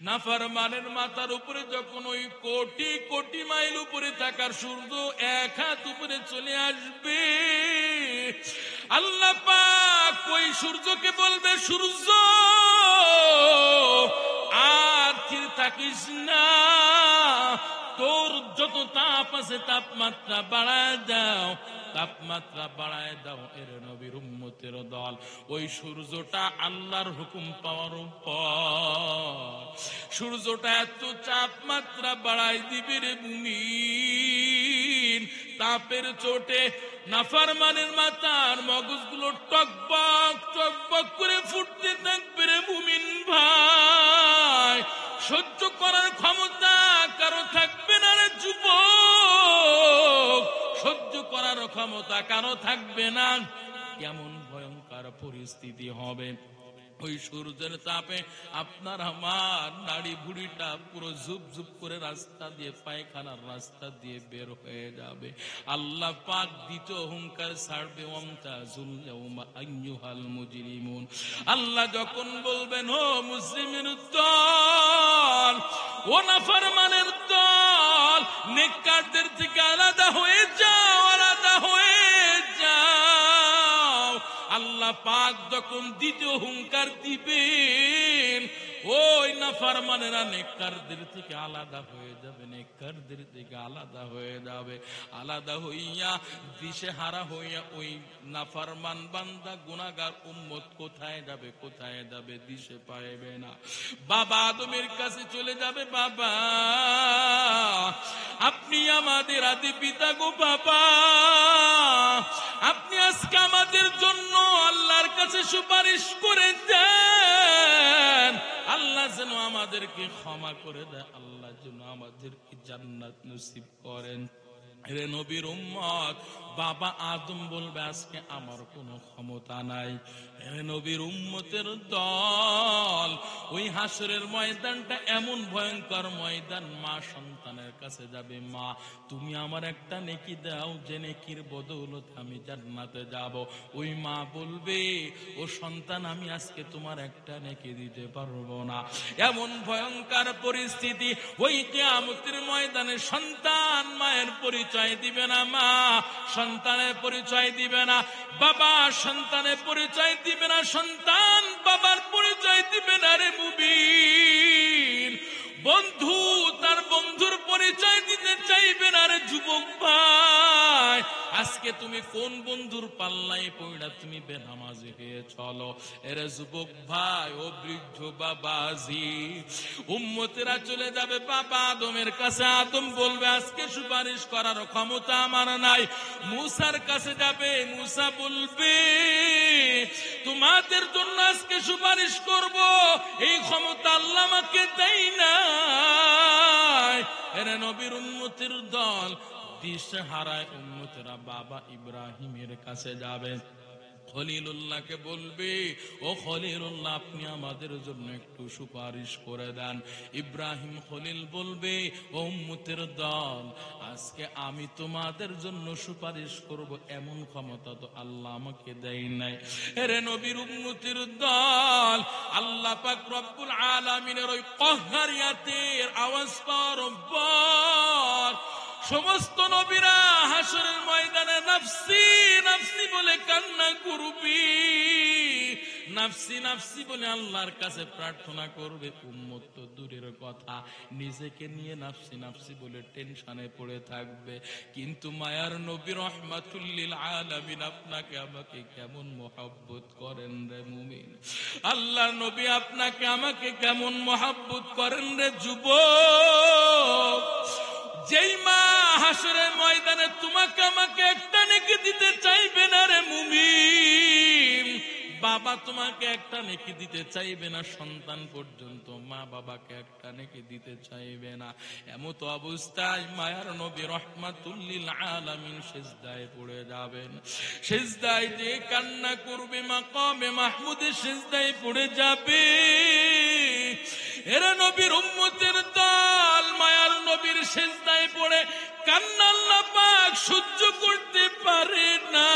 নাফরমানের মাথার উপরে যখন ওই কোটি কোটি মাইল উপরে থাকার সূর্য এক হাত উপরে চলে আসবে, আল্লাহ পাক ওই সূর্যকে বলবে, সূর্য আর স্থির থাকিস না, তোর যত তাপ আছে তাপমাত্রা বাড়ায় দাও, তাপমাত্রা বাড়ায় দাও। এর নবীর উম্মতের দল, ওই সূর্যটা আল্লাহর হুকুম পাওয়ার পর সূর্যটা এত তাপমাত্রা বাড়ায় দিবে রে মুমিন, তাপের চোটে নাফরমানের মাথার মগজগুলো টকবক টকবক করে ফুটতে থাকবে রে মুমিন ভাই। সহ্য করার ক্ষমতা কারো থাকবে না রে যুবক, সহ্য করার ক্ষমতা কারো থাকবে না। কেমন ভয়ঙ্কর পরিস্থিতি হবে ওই সূর্যের তাপে। আপনার আমার নাড়ি ভুড়িটা পুরো ঝুপ ঝুপ করে রাস্তা দিয়ে, পায়খানার রাস্তা দিয়ে বের হয়ে যাবে। আল্লাহ পাক দ্বিতীয় হুঙ্কার ছাড়বে, ওয়ামতাজুল ইয়াউমা আইয়ুহাল মুজরিমুন। আল্লাহ যখন বলবেন, ও মুসলিমের দল, ও নাফরমানের দল, নেককারদের থেকে আলাদা হয়ে যাও, আলাদা হয়ে যাও। আল্লাহ পাক যখন দ্বিতীয় হুঙ্কার দিবেন, ওই নাফরমানেরা নেককারদের থেকে আলাদা হয়ে যাবে, নেককারদের থেকে আলাদা হয়ে যাবে। আলাদা হইয়া দিশেহারা হইয়া ওই নাফরমান বান্দা গুনাহগার উম্মত কোথায় যাবে, কোথায় যাবে, দিশে পাইবে না। বাবা আদমের কাছে চলে যাবে, বাবা আপনি আমাদের আদি পিতা গো বাবা, আপনি আজকে আমাদের জন্য আল্লাহর কাছে সুপারিশ করে দেন, আল্লাহ যেন আমাদেরকে ক্ষমা করে দেয়, আল্লাহ যেন আমাদেরকে জান্নাত নসিব করেন। রে নবীর উম্মত, বাবা আদম বলবে আজকে আমার কোনো ক্ষমতা নাই। রে নবীর উম্মতের দল, ওই হাসরের ময়দানটা এমন ভয়ঙ্কর ময়দান, মা সন্তানের কাছে যাবে, মা তুমি আমার একটা নেকি দাও, যে নেকির বদৌলতে আমি জান্নাতে যাব। ওই মা বলবে, ও সন্তান আমি আজকে তোমার একটা নেকি দিতে পারবো না। এমন ভয়ঙ্কর পরিস্থিতি, ওই কিয়ামতের ময়দানে সন্তান মায়ের পরিচয় দিবে না, মা সন্তানের পরিচয় দিবে না, বাবা সন্তানের পরিচয় দিবে না, সন্তান বাবার পরিচয় দিবে না রে মুমিন। বন্ধু তার বন্ধুর পরিচয় দিতে চাইবে না রে যুবক ভাই। আজকে তুমি কোন বন্ধুর পাল্লায় পড়া তুমি বেনামাজি হয়ে চলো? এরে যুবক ভাই, ও বৃদ্ধ বাবাজি, উম্মতেরা চলে যাবে বাবা আদমের কাছে। আদম বলবে আজকে সুপারিশ করার ক্ষমতা আমার নাই। মুসার কাছে যাবে, মুসা বলবে তোমাদের জন্য আজকে সুপারিশ করব, এই ক্ষমতা আল্লাহ আমাকে দেয় না। এরে নবীর উম্মতের দল, দিশে হারায় উম্মতেরা বাবা ইব্রাহিমের কাছে যাবে। খলিলুল্লাহকে বলবে, ও খলিলুল্লাহ আপনি আমাদের জন্য একটু সুপারিশ করে দেন। ইব্রাহিম খলিল বলবে, ও উম্মতের দল, আজকে আমি তোমাদের জন্য সুপারিশ করব, এমন ক্ষমতা তো আল্লাহ আমাকে দেয় নাই। এরে নবীর উম্মতের দল, আল্লাহ পাক রব্বুল আলামিনের ওই কহ্হারিয়াতের আওয়াজ পাওয়ার পর সমস্ত নবীরা হাসরের ময়দানে নাফসি নাফসি বলে কান্না করবে, নাফসি নাফসি বলে আল্লাহর কাছে প্রার্থনা করবে। উম্মত তো দূরের কথা, নিজেকে নিয়ে নাফসি নাফসি বলে টেনশনে পড়ে থাকবে। কিন্তু মায়ার নবী রহমাতুল লিল আলামিন আপনাকে আমাকে কেমন মহব্বত করেন রে মুমিন। আল্লাহর নবী আপনাকে আমাকে কেমন মহব্বত করেন রে যুবক। যেই মা হাসরের ময়দানে তোমাকে আমাকে একটা নেকি দিতে চাইবে না রে মুমিন, বাবা তোমাকে একটা নেকি দিতে চাইবে না, সন্তান পর্যন্ত মা বাবাকে একটা নেকি দিতে চাইবে না। এমত অবস্থায় মায়ার নবী রহমাতুল লিল আলামিন সিজদায় পড়ে যাবেন। সিজদায় যে কান্না করবে, মাকামে মাহমুদে সিজদায় পড়ে যাবে। এরা নবীর উম্মতের দল, মায়ার নবীর সিজদায় পড়ে কান্না আল্লাহ পাক সহ্য করতে পারে না।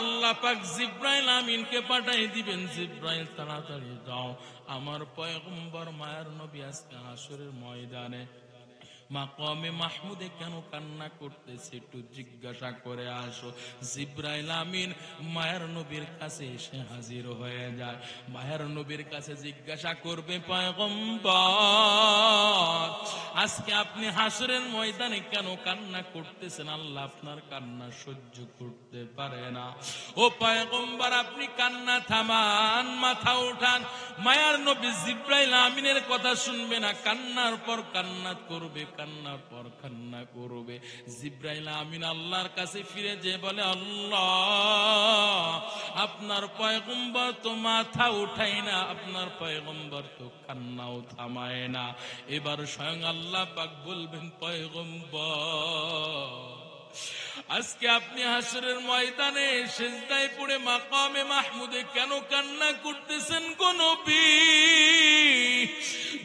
আল্লাহ পাক জিব্রাইল আমিনকে পাঠাই দিবেন, জিব্রাইল তাড়াতাড়ি যাও, দাও। আমার পয়গম্বর মায়ার নবী আজকে হাসরের ময়দানে মাকামে মাহমুদে কেন কান্না করতেছে একটু জিজ্ঞাসা করে আসো। জিব্রাইল আমিন মায়ার নবীর কাছে এসে হাজির হয়ে যায়। মায়ার নবীর কাছে জিজ্ঞাসা করবে, পয়গম্বর আজকে আপনি হাসরের ময়দানে কেন কান্না করতেছেন? আল্লাহ আপনার কান্না সহ্য করতে পারে না। ও পয়গম্বর আপনি কান্না থামান, মাথা উঠান। মায়ার নবী জিব্রাইল আমিনের কথা শুনবে না, কান্নার পর কান্না করবে, কান্নার পর কান্না করবে। জিব্রাইল আমিন আল্লাহর কাছে ফিরে যে বলে, আল্লাহ আপনার পয়গম্বর তো মাথা উঠায় না, আপনার পয়গম্বর তো কান্নাও থামায় না। এবার স্বয়ং আল্লাহ পাক বলবেন, পয়গম্বর আজকে আপনি হাসরের ময়দানে সিজদায় পড়ে মাকামে মাহমুদে কেন কান্না করতেছেন গো নবী?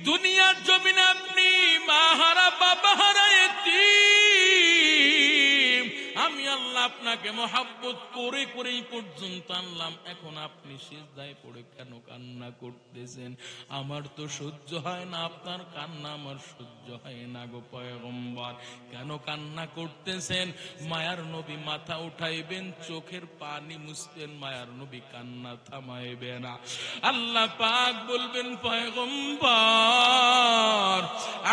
দুনিয়ার জমিনে আপনি মা হারা বাবা হারা এতিম, আমি আল্লাহ আপনাকে মহাব্বত করে করেই পর্যন্ত আনলাম, এখন আপনি সিজদায় পড়ে কেন কান্না করতেছেন? আমার তো সহ্য হয় না, আপনার কান্না আমার সহ্য হয় না গো পয়গম্বর। কেন কান্না করতেছেন? মায়ার নবী মাথা উঠাইবেন, চোখের পানি মুছতেন, মায়ার নবী কান্না থামাইবে না। আল্লাহ পাক বলবেন, পয়গম্বর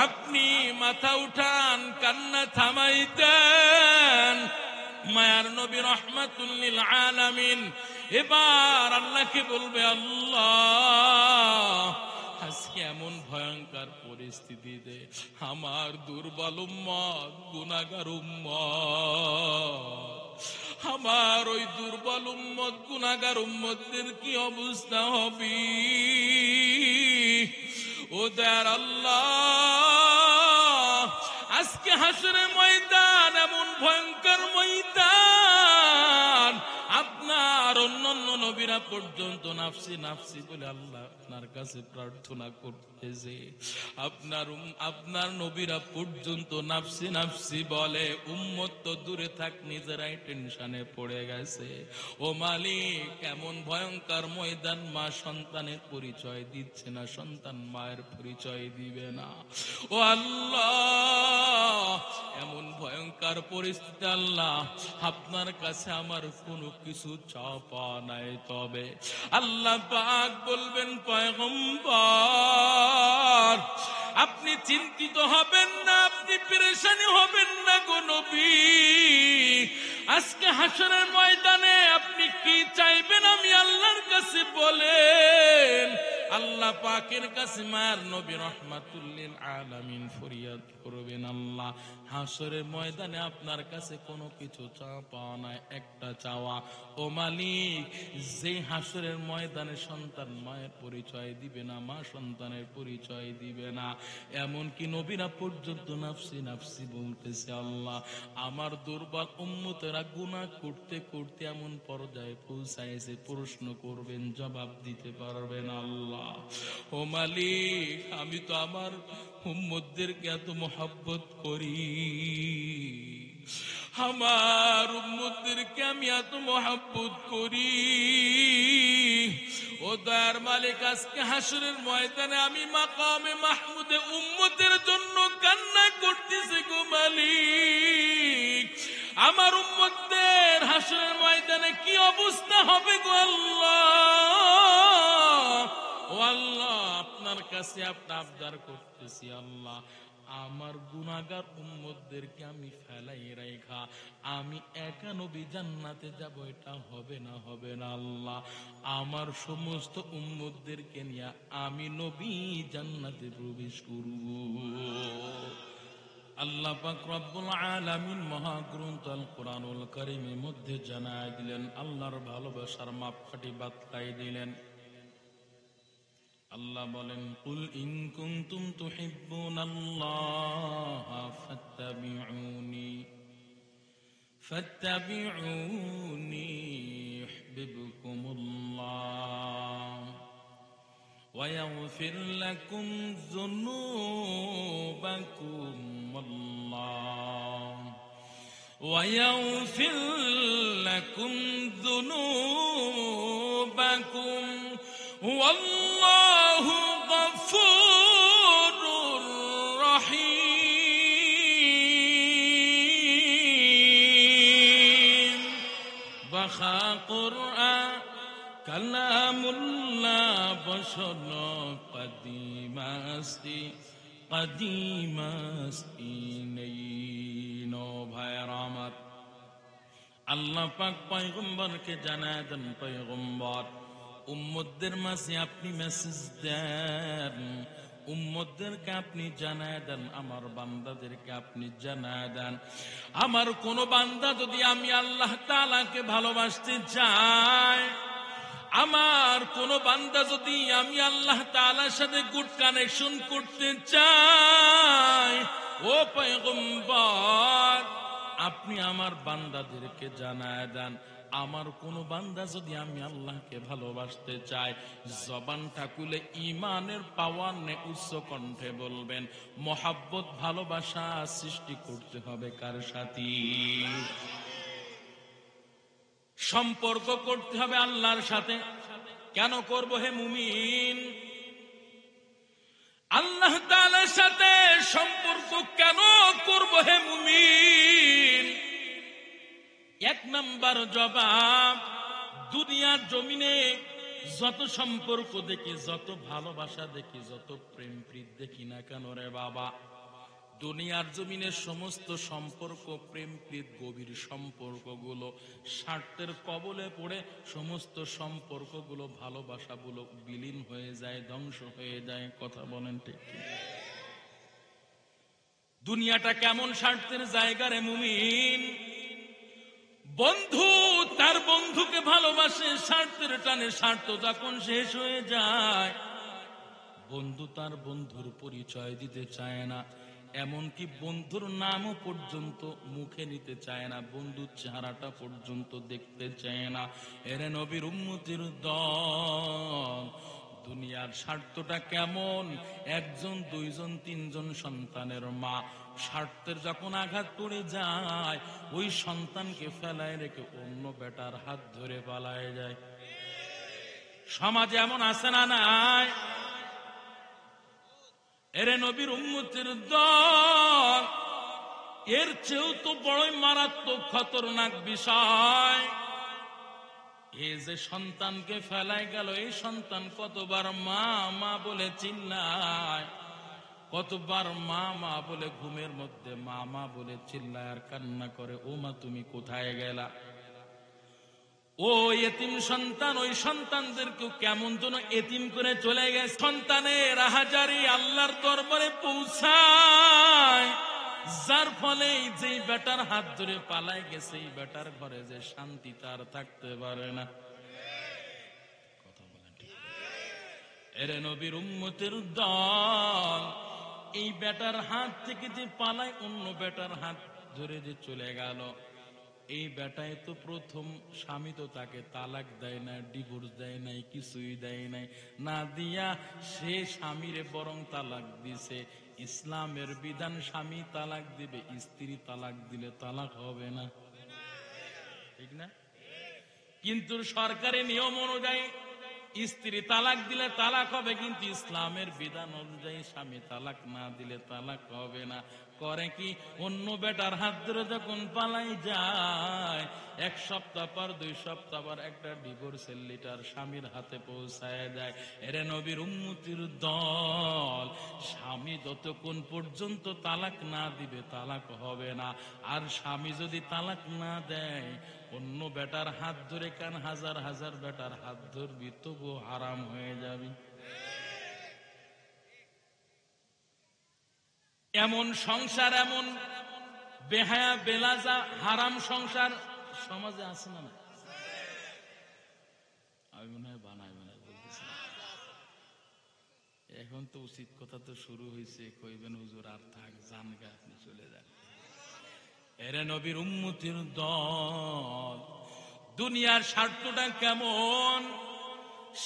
আপনি মাথা উঠান, কান্না থামাইতেন। মায়ার নবী রহমাতুল লিল আলামিন এবার আল্লাহকে বলবে, আল্লাহ আজকে এমন ভয়ঙ্কর পরিস্থিতিতে আমার দুর্বল উম্মত, গুনাহগার উম্মত, আমার ওই দুর্বল উম্মত, গুনাহগার উম্মতদের কি অবস্থা হবে? ও দয়ার আল্লাহ আজকে হাসরের ময়দান এমন ভয়ঙ্কর ময়দান, আপনার অন্যান্য নবীরা পর্যন্ত নাফসি নাফসি বলে আল্লাহ আপনার কাছে প্রার্থনা করতেছে। আপনার নবীরা পর্যন্ত নাফসি নাফসি বলে, উম্মত তো দূরে থাক, নিজেরাই টেনশনে পড়ে গেছে। ও মালিক এমন ভয়ঙ্কর ময়দান, মা সন্তানের পরিচয় দিচ্ছে না, সন্তান মায়ের পরিচয় দিবে না। ও আল্লাহ এমন ভয়ঙ্কর পরিস্থিতি আল্লাহ আপনার কাছে আমার কোনো কিছু চাপা নাই। তবে আল্লাহ পাক বলবেন, পয়গম্বর আপনি চিন্তিত হবেন না, আপনি পেরেশানি হবেন না গো নবী। আজকে হাসরের ময়দানে আপনি কি চাইবেন আমি আল্লাহর কাছে বলেন। আল্লাহ পাকের কাছে মায়ার নবী রহমাতুল লিল আলামিন ফরিয়াদ করবেন, আল্লাহ হাসরের ময়দানে আপনার কাছে কোনো কিছু চাওয়া নাই, একটা চাওয়া, ও মালিক যে হাসরের ময়দানে সন্তান মায়ের পরিচয় দিবে না, মা সন্তানের পরিচয় দিবে না, এমনকি নবীরা পর্যন্ত নাফসি নাফসি বলতেছে, আল্লাহ আমার দুর্বল উম্মতেরা গুনাহ করতে করতে এমন পর্যায়ে পৌঁছাইছে, প্রশ্ন করবেন জবাব দিতে পারবেন আল্লাহ। ও মালিক আমি তো আমার উম্মতদেরকে এত মহব্বত করি, আমার উম্মতদেরকে আমি এত মহব্বত করি, ও দয়ার মালিক আজকে হাসরের ময়দানে আমি মাকামে মাহমুদে উম্মতের জন্য কান্না করতেছি গো মালিক। আমার উম্মতদের হাসরের ময়দানে কি অবস্থা হবে গো আল্লাহ। ও আল্লাহ আপনার কাছে আপনার আবদার করতেছি, আল্লাহ আমার গুনাহগার উম্মতদেরকে আমি ফেলাই রাখা আমি একা নবী জান্নাতে যাব, এটা হবে না, হবে না আল্লাহ। আমার সমস্ত উম্মতদেরকে নিয়ে আমি নবী জান্নাতে প্রবেশ করব। আল্লাহ পাক রব্বুল আলামিন মহাগ্রন্থ আল কোরআনুল কারীমের মধ্যে জানায় দিলেন, আল্লাহর ভালোবাসার মাপকাঠি বাতলাই দিলেন। আল্লাহ বলেন, কুল ইন কুনতুম তুহিব্বুনাল্লাহ ফাত্তাবিউনি ইউহিব্বুকুমুল্লাহ ওয়া ইয়াগফির লাকুম যুনুবাকুম ওয়া ইয়াগফির লাকুম যুনুবাকুম والله লেখা কোরআন কালামুল্লাহ বসন কদিমাস্তি নেই। নো ভাইয়ের আমার, আল্লাহ পাক পয়গম্বরকে জানায় দেন, পয়গম্বর উম্মতদের মাঝে আপনি মেসেজ দেন, উম্মতদেরকে আপনি জানায় দেন, আমার বান্দাদেরকে আপনি জানায় দেন, আমার কোন বান্দা যদি আমি আল্লাহ তাআলাকে ভালোবাসতে চায়, আমার কোন বান্দা যদি আমি আল্লাহ তাআলার সাথে গুড কানেকশন করতে চায়, ও পয়গম্বর আপনি আমার বান্দাদেরকে জানায় দেন, আমার কোন বান্দা যদি আমি আল্লাহকে ভালোবাসতে চাই, জবানটা খুলে ঈমানের পাওয়ার নে উচ্চ কণ্ঠে বলবেন, মহাব্বত ভালোবাসা সৃষ্টি করতে হবে কার সাথে? সম্পর্ক করতে হবে আল্লাহর সাথে। কেন করব হে মুমিন? আল্লাহ তাআলার সাথে সম্পর্ক কেন করব হে মুমিন? এক নাম্বার জবাব, দুনিয়ার জমিনে যত সম্পর্ক দেখি, যত ভালোবাসা দেখি, যত প্রেম প্রীত দেখি না কেন রে বাবা, দুনিয়ার জমিনে সমস্ত সম্পর্ক, প্রেম প্রীত গভীর সম্পর্কগুলো স্বার্থের কবলে পড়ে সমস্ত সম্পর্কগুলো, ভালোবাসাগুলো বিলীন হয়ে যায়, ধ্বংস হয়ে যায়। কথা বলেন ঠিক কি? দুনিয়াটা কেমন স্বার্থের জায়গা রে মুমিন? বন্ধু তার বন্ধুকে ভালোবাসে স্বার্থের টানে, স্বার্থ যখন শেষ হয়ে যায় বন্ধু তার বন্ধুর পরিচয় দিতে চায় না, এমনকি বন্ধুর নামও পর্যন্ত মুখে নিতে চায় না, বন্ধুর চেহারাটা পর্যন্ত দেখতে চায় না। এরে নবীর উম্মতির দল, দুনিয়ার স্বার্থটা কেমন? একজন, দুইজন, তিনজন সন্তানের মা স্বার্থের যখন আঘাত পড়ে যায়, ওই সন্তানকে ফেলায় রেখে অন্য বেটার হাত ধরে পালায় যায়। সমাজে এমন আছে না নাই? এরে নবীর উম্মতের দল, এর চেয়েও তো বড়ই মারাত্মক খতরনাক বিষয়। এই যে সন্তানকে ফেলায় গেল, এই সন্তান কতবার মা মা বলে চিল্লায়, কতবার মা মা বলে ঘুমের মধ্যে মা মা বলে চিল্লায় আর কান্না করে, ও মা তুমি কোথায় গেলা? ও এতিম সন্তান, ওই সন্তানদেরকেও কেমন যেন এতিম করে চলে গেছে। সন্তানের হাজারি আল্লাহর দরবারে পৌঁছায়, যার ফলে যেই বেটার হাত ধরে পালায় গেছে, এই বেটার ঘরে যে শান্তি তার থাকতে পারে না। কথা বলেন ঠিক? এরে নবীর উম্মতের দল, এই বেটার হাত থেকে যে পালায়, অন্য বেটার হাত ধরে যে চলে গেল, এই বেটায় তো প্রথম স্বামী তো তাকে তালাক দেয় না, ডিভোর্স দেয় নাই, কিছুই দেয় নাই, না দিয়া সে স্বামীরে বরং তালাক দিছে। ইসলামের বিধান স্বামী তালাক দিবে, স্ত্রী তালাক দিলে তালাক হবে না, ঠিক না? কিন্তু সরকারি নিয়ম অনুযায়ী স্ত্রী তালাক দিলে তালাক হবে, কিন্তু ইসলামের বিধান অনুযায়ী স্বামী তালাক না দিলে তালাক হবে না। করে কি? অন্য বেটার হাত ধরে যখন পালাই যায়, এক সপ্তাহ পর, 2 সপ্তাহ পর একটা ডিভোর্সের লেটার স্বামীর হাতে পৌঁছায় যায়। এরে নবীর উম্মতির দল, স্বামী যতক্ষণ পর্যন্ত তালাক না দিবে তালাক হবে না। আর স্বামী যদি তালাক না দেয়, অন্য বেটার হাত ধরে কান হাজার হাজার বেটার হাত ধরবি, তবু হারাম হয়ে যাবি। এমন সংসার, এমন বেহায়া বেলাজা হারাম সংসার সমাজে আছে না? আমি মনে হয় বানাই বলতেছি। এখন তো উচিত কথা তো শুরু হয়েছে, কইবেন হুজুর আর থাক, যান গে, আপনি চলে যান। এরে নবীর উম্মতির দল, দুনিয়ার স্বার্থটা কেমন?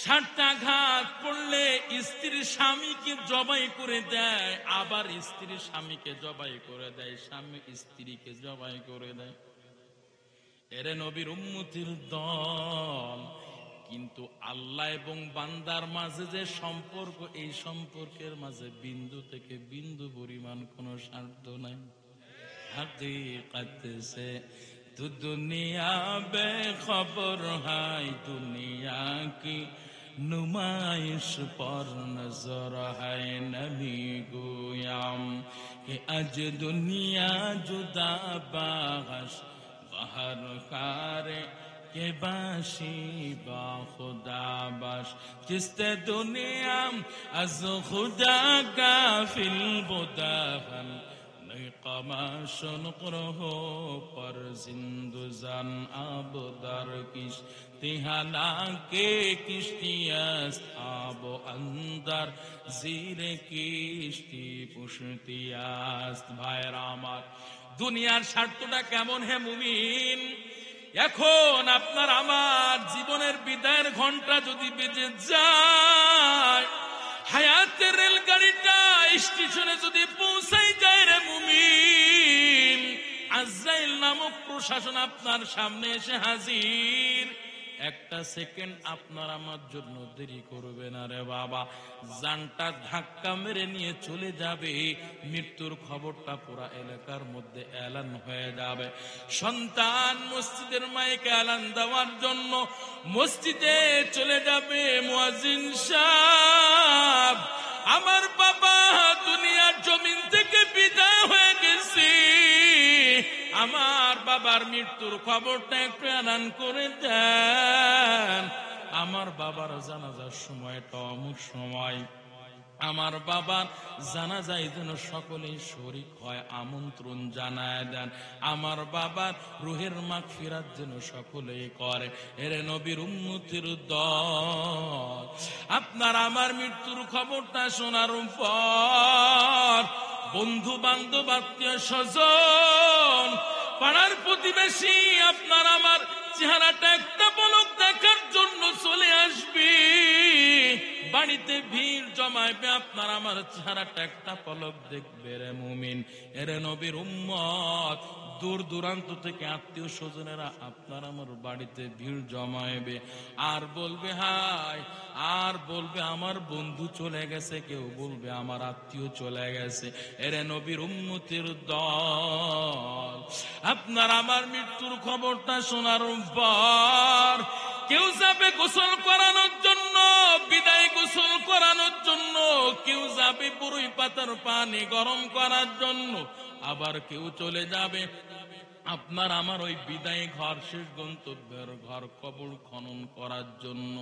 স্বার্থাঘাত পড়লে স্ত্রী স্বামীকে জবাই করে দেয়, আবার স্ত্রী স্বামীকে জবাই করে দেয়, স্বামী স্ত্রীকে জবাই করে দেয়। এরে নবীর উম্মতির দল, কিন্তু আল্লাহ এবং বান্দার মাঝে যে সম্পর্ক, এই সম্পর্কের মাঝে বিন্দু থেকে বিন্দু পরিমাণ কোন স্বার্থ নাই। হাকিকত সে तू दुनिया बेखबर है दुनिया की नुमाइश पर नजर है नबी गोयाम कि अज दुनिया जुदा बागश बहर कारे के बाशी बा खुदा बाश जिसते दुनिया अज खुदा गाफिल बुदाहन कमाशन करहो पर जिंदुजान अब दर किश्ती हाला के किश्तियास्त आब अंदर जीरे किश्ती पुष्टियास्त भाईरा आमार দুনিয়ার স্বার্থটা কেমন হে মুমিন এখন আপনার আমার জীবনের বিদায়ের ঘন্টা যদি বেজে যায় হায়াতের রেলগাড়িটা স্টেশনে যদি পৌঁছাই যায় রে মুমিন আজরাইল নামক প্রশাসন আপনার সামনে এসে হাজির একটা সেকেন্ড আপনার আমার জন্য দেরি করবে না রে বাবা জানটা ধাক্কা মেরে নিয়ে চলে যাবে মৃত্যুর খবরটা পুরো এলাকার মধ্যে এলান হয়ে যাবে সন্তান মসজিদের মাইকে এলান দেওয়ার জন্য মসজিদে চলে যাবে মুয়াজ্জিন সাহেব আমার বাবা দুনিয়ার জমিন থেকে বিদায় হয়ে গেছে আমার বাবার মৃত্যুর খবরটা একটু এলান করে দেন আমার বাবার জানাজার সময়টা অমুক সময় আমার বাবার জানাজায় যেন সকলেই শরীক হয় আমন্ত্রণ জানায় দেন আমার বাবার রুহের মাগফিরাত যেন সকলেই করে এরে নবীর উম্মতের দল আপনার আমার মৃত্যুর খবরটা শোনার পর বন্ধু বান্ধব আত্মীয় স্বজন পাড়ার প্রতিবেশী আপনার আমার চেহারাটা একটা পলক দেখার জন্য চলে আসবে বাড়িতে ভিড় জমাইবে আপনার আমার চেহারাটা একটা পলক দেখবে রে মুমিন এরে নবীর উম্মত দূর দূরান্ত থেকে আত্মীয় স্বজনেরা আপনার আমার বাড়িতে ভিড় জমাইবে আর বলবে হাই আর বলবে আমার বন্ধু চলে গেছে কেউ বলবে আমার আত্মীয় চলে গেছে এরে নবীর উম্মতের দল আপনার আমার মৃত্যুর খবরটা শোনার পর কেউ যাবে গোসল করানোর জন্য বিদায় গোসল করানোর জন্য কেউ যাবে বরই পাতার পানি গরম করার জন্য আবার কেউ চলে যাবে আপনার আমার ওই বিদায় ঘর শেষ গন্তব্যের ঘর কবর খনন করার জন্য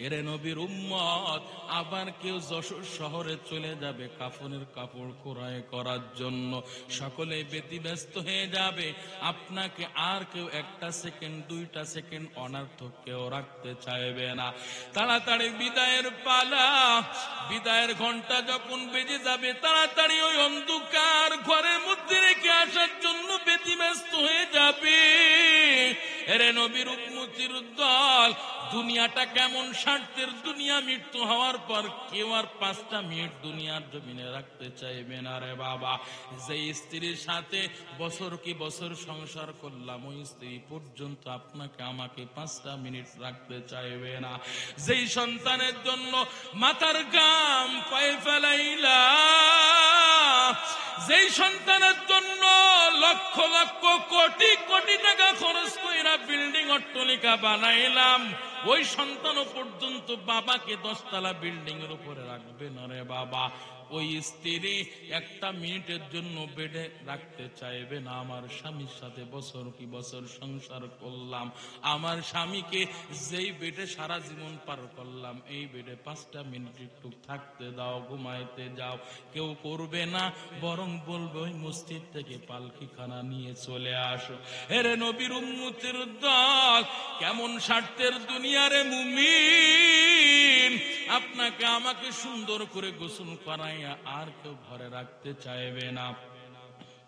এরে নবীর উম্মত আবার কেউ যশোর শহরে চলে যাবে কাফনের কাপড় ক্রয় করার জন্য সকলে ব্যতিব্যস্ত হয়ে যাবে আপনাকে আর কেউ একটা সেকেন্ড দুইটা সেকেন্ড অনার্থক কেউ রাখতে চাইবে না তাড়াতাড়ি বিদায়ের পালা বিদায়ের ঘন্টা যখন বেজে যাবে তাড়াতাড়ি ওই অন্ধকার ঘরের মধ্যে রেখে আসার জন্য ব্যতিব্যস্ত হয়ে যাবে এরে নবীর উম্মতির দল দুনিয়াটা কেমন স্বার্থের দুনিয়া মৃত্যু হওয়ার পর কেউ আর 5টা মিনিট দুনিয়ার জমিনে রাখতে চাইবে না রে বাবা যে স্ত্রীর সাথে বছর কি বছর সংসার করলাম ওই স্ত্রী পর্যন্ত আপনাকে আমাকে 5টা মিনিট রাখতে চাইবে না যেই সন্তানের জন্য মাথার ঘাম পায়ে ফেলাইলা যেই সন্তানের জন্য লক্ষ লক্ষ কোটি কোটি টাকা খরচ কইরা বিল্ডিং অট্টালিকা বানাইলাম ওই সন্তানও পর্যন্ত বাবাকে 10তলা বিল্ডিং এর উপরে রাখবে না রে বাবা ওই স্ত্রী একটা মিনিটের জন্য বেডে রাখতে চাইবে না আমার স্বামীর সাথে বছর কি বছর সংসার করলাম আমার স্বামীকে যেই বেডে সারা জীবন পার করলাম এই বেডে 5টা মিনিট একটু থাকতে দাও ঘুমাইতে যাও কেউ করবে না বরং বলবে ওই মসজিদ থেকে পালকিখানা নিয়ে চলে আসো এরে নবীর উম্মতের দল কেমন স্বার্থের দুনিয়ারে মুমিন আপনাকে আমাকে সুন্দর করে গোসল করাইয়া আর কেউ ঘরে রাখতে চাইবে না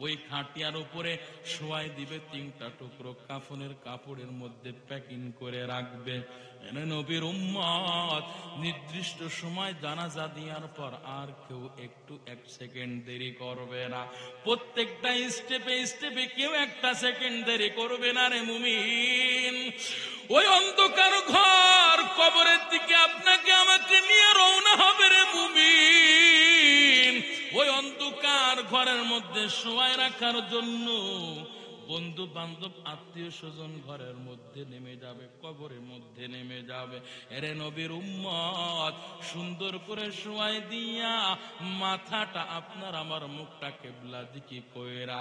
ওই খাটিয়ার উপরে শোয়াই দিবে 3টা টুকরো কাফনের কাপড়ের মধ্যে প্যাকিং করে রাখবে নবীর উম্মত নির্দিষ্ট সময় জানাজা দেওয়ার পর আর কেউ একটু 1 সেকেন্ড দেরি করবে না প্রত্যেকটা স্টেপে স্টেপে কেউ 1টা সেকেন্ড দেরি করবে না রে মুমিন ওই অন্ধকার ঘর কবরের দিকে আপনাকে আমাকে নিয়ে রওনা হবে রে মুমিন ওই অন্ধকার ঘরের মধ্যে শোয়াই রাখার জন্য বন্ধু বান্ধব আত্মীয় স্বজন ঘরের মধ্যে নেমে যাবে, কবরের মধ্যে নেমে যাবে। এরে নবীর উম্মত, সুন্দর করে শোয়াই দিয়া মাথাটা আপনার আমার মুখটা কেবলা দিকে কইরা,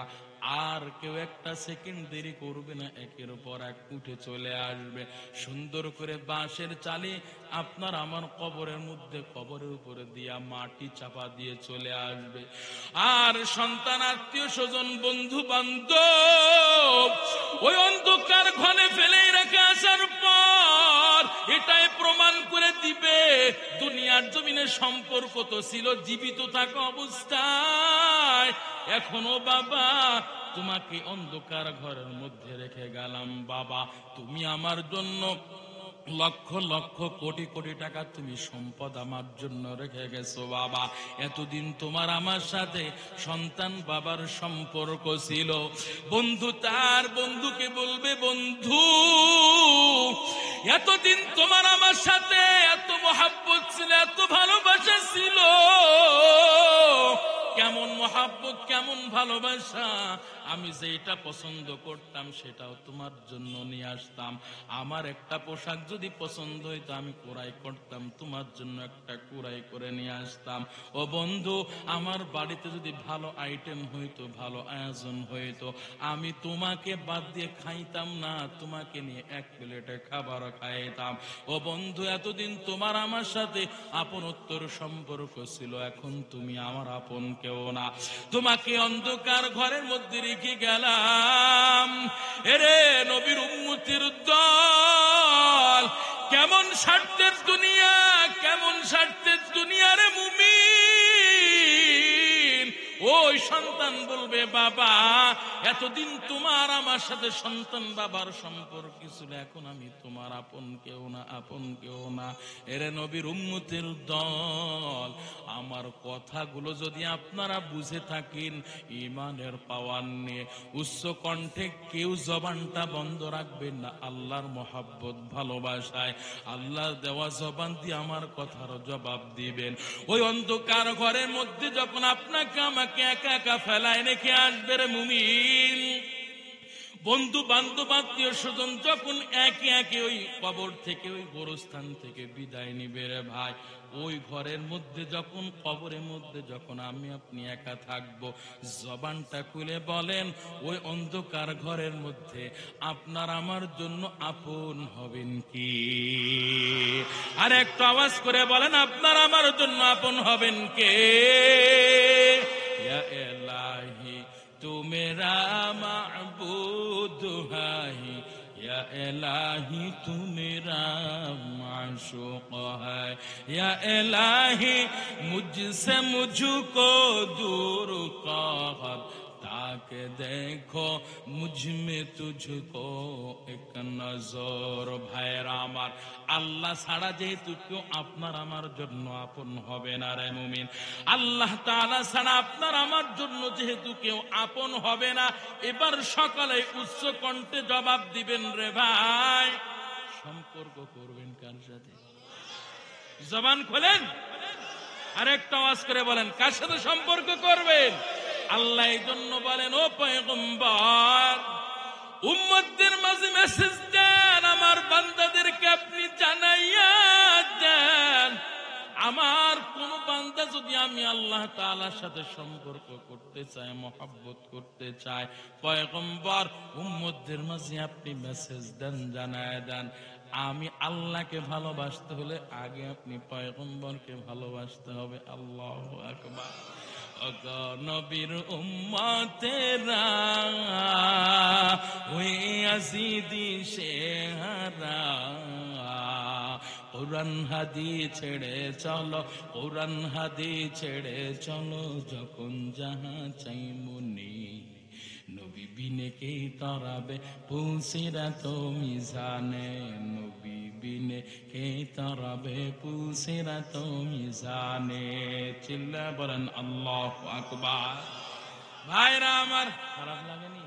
আর কেউ একটা সেকেন্ড দেরি করবে না, একের পর এক উঠে চলে আসবে। সুন্দর করে বাঁশের চালে আপনার আমার কবরের মধ্যে, কবরের উপরে দিয়া মাটি চাপা দিয়ে চলে আসবে। আর সন্তান, আত্মীয় স্বজন, বন্ধু বান্ধব ওই অন্ধকার ঘরে ফেলেই রেখে আসার পর এটাই প্রমাণ করে দিবে দুনিয়ার জমিনে সম্পর্ক তো ছিল জীবিত থাকা অবস্থায়। এখনো বাবা তোমাকে অন্ধকার ঘরের মধ্যে রেখে গেলাম, বাবা তুমি আমার জন্য লক্ষ লক্ষ কোটি কোটি টাকা তুমি সম্পদ আমার জন্য রেখে গেছো বাবা। এতদিন তোমার আমার সাথে সন্তান বাবার সম্পর্ক ছিল। বন্ধু তার বন্ধুকে বলবে, বন্ধু এতদিন তোমার আমার সাথে এত মহাব্বত ছিল, এত ভালোবাসা ছিল। কেমন মহাব্বত, কেমন ভালোবাসা! আমি যেটা পছন্দ করতাম সেটাও তোমার জন্য নিয়ে আসতাম। আমার একটা পোশাক যদি পছন্দ হইতো আমি কুরাই করতাম, তোমার জন্য একটা কুরাই করে নিয়ে আসতাম। ও বন্ধু, আমার বাড়িতে যদি ভালো আইটেম হইতো, ভালো আয়োজন হইতো, আমি তোমাকে বাদ দিয়ে খাইতাম না, তোমাকে নিয়ে এক প্লেটে খাবার খাইতাম। ও বন্ধু, এতদিন তোমার আমার সাথে আপনত্বর সম্পর্ক ছিল, এখন তুমি আমার আপন কেউ না। তোমাকে অন্ধকার ঘরের মধ্যে রেখে গেলাম। এরে নবীর উম্মতির দল, কেমন স্বার্থের দুনিয়া, কেমন স্বার্থের দুনিয়া রে মুমিন! ওই সন্তান বলবে, বাবা এতদিন তোমার আমার সাথে সন্তান বাবার সম্পর্ক ছিল, এখন আমি তোমার আপন কেউ না, আপন কেউ না। এরে নবীর উম্মতের দল, আমার কথাগুলো যদি আপনারা বুঝে থাকেন ঈমানের পাওয়ার নিয়ে, উচ্চ কণ্ঠে কেউ জবানটা বন্ধ রাখবেন না। আল্লাহর মহাব্বত ভালোবাসায় আল্লাহর দেওয়া জবান দিয়ে আমার কথার জবাব দিবেন। ওই অন্ধকার ঘরের মধ্যে যখন আপনাকে আমাকে একা একা ফেলায় রেখে আসবে রে মুমিন, বন্ধু বান্ধব আত্মীয় স্বজন যখন একে একে ওই কবর থেকে, ওই গোরস্থান থেকে বিদায় নিবে রে ভাই, ওই ঘরের মধ্যে যখন, কবরের মধ্যে যখন আমি আপনি একা থাকবো, জবানটা খুলে বলেন ওই অন্ধকার ঘরের মধ্যে আপনার আমার জন্য আপন হবেন কি? আর একটু আওয়াজ করে বলেন, আপনার আমার জন্য আপন হবেন কে? ইয়া ইলাহি তু মেরা মাবুদ হাই, या इलाही तू मेरा माशूक है, या इलाही मुझसे मुझको दूर कर, ताकि देखो मुझ में तुझको एक नजर। ভাইরা আমার, আল্লাহ ছাড়া যেহেতু কেউ আপনার আমার জন্য আপন হবে না রে মুমিন, আল্লাহ তাআলা ছাড়া আপনার আমার জন্য যেহেতু কেউ আপন হবে না, এবার সকালে উচ্চ কণ্ঠে জবাব দিবেন রে ভাই, সম্পর্ক করবেন কার সাথে? জবান খোলেন, আর একটা আওয়াজ করে বলেন, কার সাথে সম্পর্ক করবেন? আল্লাহ এই জন্য বলেন, ও পয়গম্বর উম্মতদের মাঝে মেসেজ দেন, আমার বান্দাদেরকে আপনি জানাইয়া দেন, আমার কোন বান্দা যদি আমি আল্লাহ তাআলার সাথে সম্পর্ক করতে চাই, মহব্বত করতে চাই, পয়গম্বর উম্মতদের মাঝে আপনি মেসেজ দেন, জানায় দেন, আমি আল্লাহকে ভালোবাসতে হলে আগে আপনি পয়গম্বরকে ভালোবাসতে হবে। আল্লাহু আকবার। নবীর উম্মতেরা ওই আজিদি শেহরা, কোরআন হাদিস ছেড়ে চলো, কোরআন হাদিস ছেড়ে চলো, যখন যাহা চাই মনে, নবী বিনে কে তরাবে পুসিরাত মিজানে, নবী বিনে কে তরাবে পুসিরাত মিজানে। চিল্লা বলেন আল্লাহু আকবার। ভাইরা আমার, খারাপ লাগেনি?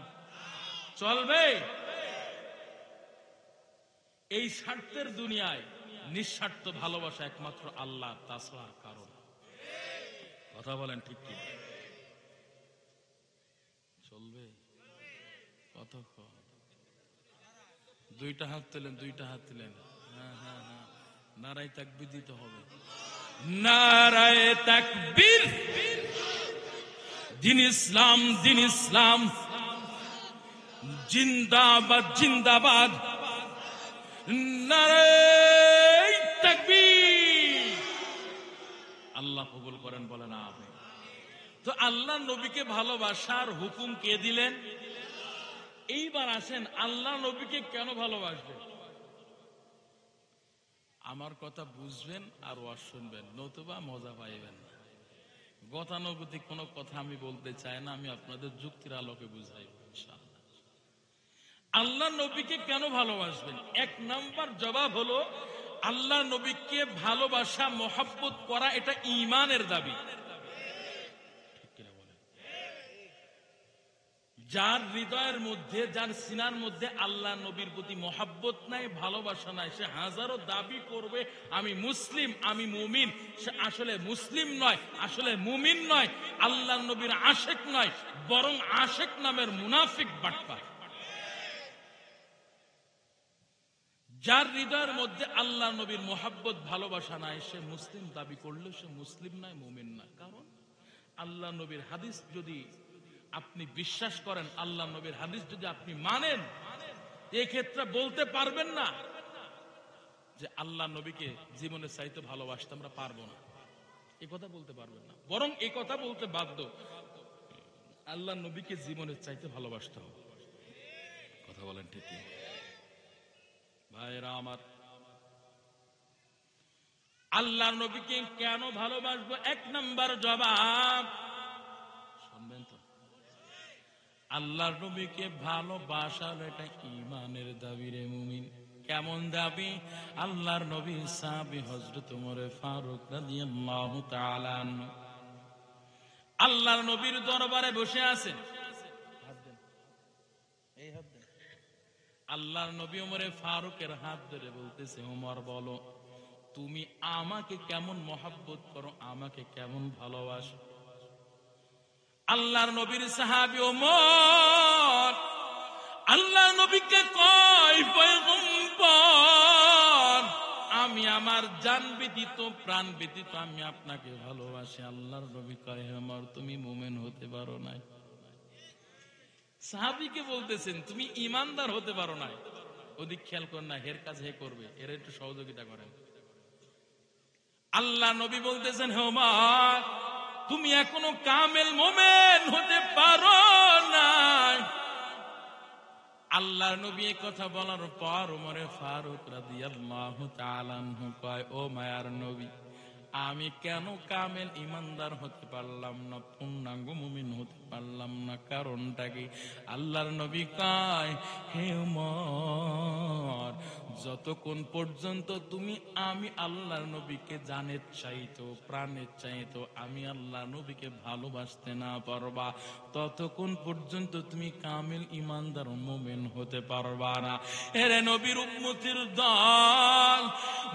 চলবে? এই স্বার্থের দুনিয়ায় নিঃস্বার্থ ভালোবাসা একমাত্র আল্লাহ, তাছাড়া কারণ। কথা বলেন ঠিক কি? চলবে? কতক্ষণ? দুইটা হাত তুলেন, দুইটা হাত তুলেন। হ্যাঁ হ্যাঁ হ্যাঁ, নারায়ে তাকবীর দিতে হবে। নারায়ে তাকবীর। দিন ইসলাম, দিন ইসলাম জিন্দাবাদ, জিন্দাবাদ। নারায়ে তাকবীর। আল্লাহ কবুল করেন, বলেন আমিন। তো আল্লাহ নবীকে ভালোবাসার হুকুম কে দিলেন? এইবার আসেন, আল্লাহ নবীকে কেন ভালোবাসবেন? আমার কথা বুঝবেন আর ওয়াজ শুনবেন, নতুবা মজা পাইবেন না। গতানুগতিক কোনো কথা আমি বলতে চাই না, আমি আপনাদের যুক্তির আলোকে বুঝাইব ইনশাআল্লাহ। আল্লাহ নবীকে কেন ভালোবাসবেন? এক নাম্বার জবাব হলো, আল্লাহ নবীকে ভালোবাসা, মহব্বত করা এটা ঈমানের দাবি। যার হৃদয়ের মধ্যে, যার সিনার মধ্যে আল্লাহ নবীর প্রতি মহব্বত নাই, ভালোবাসা নাই, সে হাজারো দাবি করবে আমি মুসলিম, আমি মুমিন, সে আসলে মুসলিম নয়, আসলে মুমিন নয়, আল্লাহ নবীর আশেক নয়, বরং আশেক নামের মুনাফিক বাটপার। যার হৃদয়ের মধ্যে আল্লাহ নবীর মহব্বত, ভালোবাসা নাই, সে মুসলিম দাবি করলে সে মুসলিম নয়, মুমিন নয়। কারণ আল্লাহ নবীর হাদিস যদি আপনি বিশ্বাস করেন, আল্লাহ নবীর হাদিস যদি আপনি মানেন, এক্ষেত্রে বলতে পারবেন না যে আল্লাহ নবীকে জীবনের চাইতে ভালোবাসতে আমরা পারবো না, এই কথা বলতে পারবেন না। বরং এই কথা বলতে বাধ্য, আল্লাহ নবীকে জীবনের চাইতে ভালোবাসতে হবে। কথা বলেন ঠিক কি? ভাইরা আমার, আল্লাহ নবীকে কেন ভালোবাসবো? এক নাম্বার জবাব শুনবেন তো, আল্লাহর নবীকে ভালোবাসার এটা ঈমানের দাবি রে মুমিন। কেমন দাবি? আল্লাহর নবীর সাহাবী হযরত ওমর ফারুক রাদিয়াল্লাহু তাআলা আনহু আল্লাহর নবীর দরবারে বসে আছেন। এই হাত দেন। আল্লাহর নবী ওমর ফারুকের হাত ধরে বলতেছে, ওমর বলো, তুমি আমাকে কেমন মহব্বত করো, আমাকে কেমন ভালোবাসো? আল্লাহর নবীর সাহাবী ওমর আল্লাহর নবীকে কয়, পয়গম্বর, আমি আমার জান ব্যতীত, প্রাণ ব্যতীত আমি আপনাকে ভালোবাসি। আল্লাহর নবী কয়, ওমর তুমি মুমিন হতে পারো নাই। সাহাবীকে বলতেছেন তুমি ঈমানদার হতে পারো নাই। ওদিক খেয়াল করেন না, হের কাজ হে করবে, এর একটু সহযোগিতা করেন। আল্লাহ নবী বলতেছেন, হে ওমর তুমি এখনো কামেল মুমিন হতে পারো নাই। আল্লাহর নবী এই কথা বলার পর ওমর ফারুক রাদিয়াল্লাহু তাআলা আনহু কয়, ও মায়ার নবী, আমি কেন কামেল ঈমানদার হতে পারলাম না, পূর্ণাঙ্গ মুমিন হতে পারলাম না? কারণটা কি? আল্লাহর নবী কয়, হে ওমর, যতক্ষণ পর্যন্ত তুমি আমি আল্লাহর নবীকে জানের চাইতো, প্রাণের চাইতো, আমি আল্লাহর নবীকে ভালোবাসতে না পারবা, ততক্ষণ পর্যন্ত তুমি কামেল ঈমানদার মুমিন হতে পারবা না। এরে নবীর উম্মতের দল,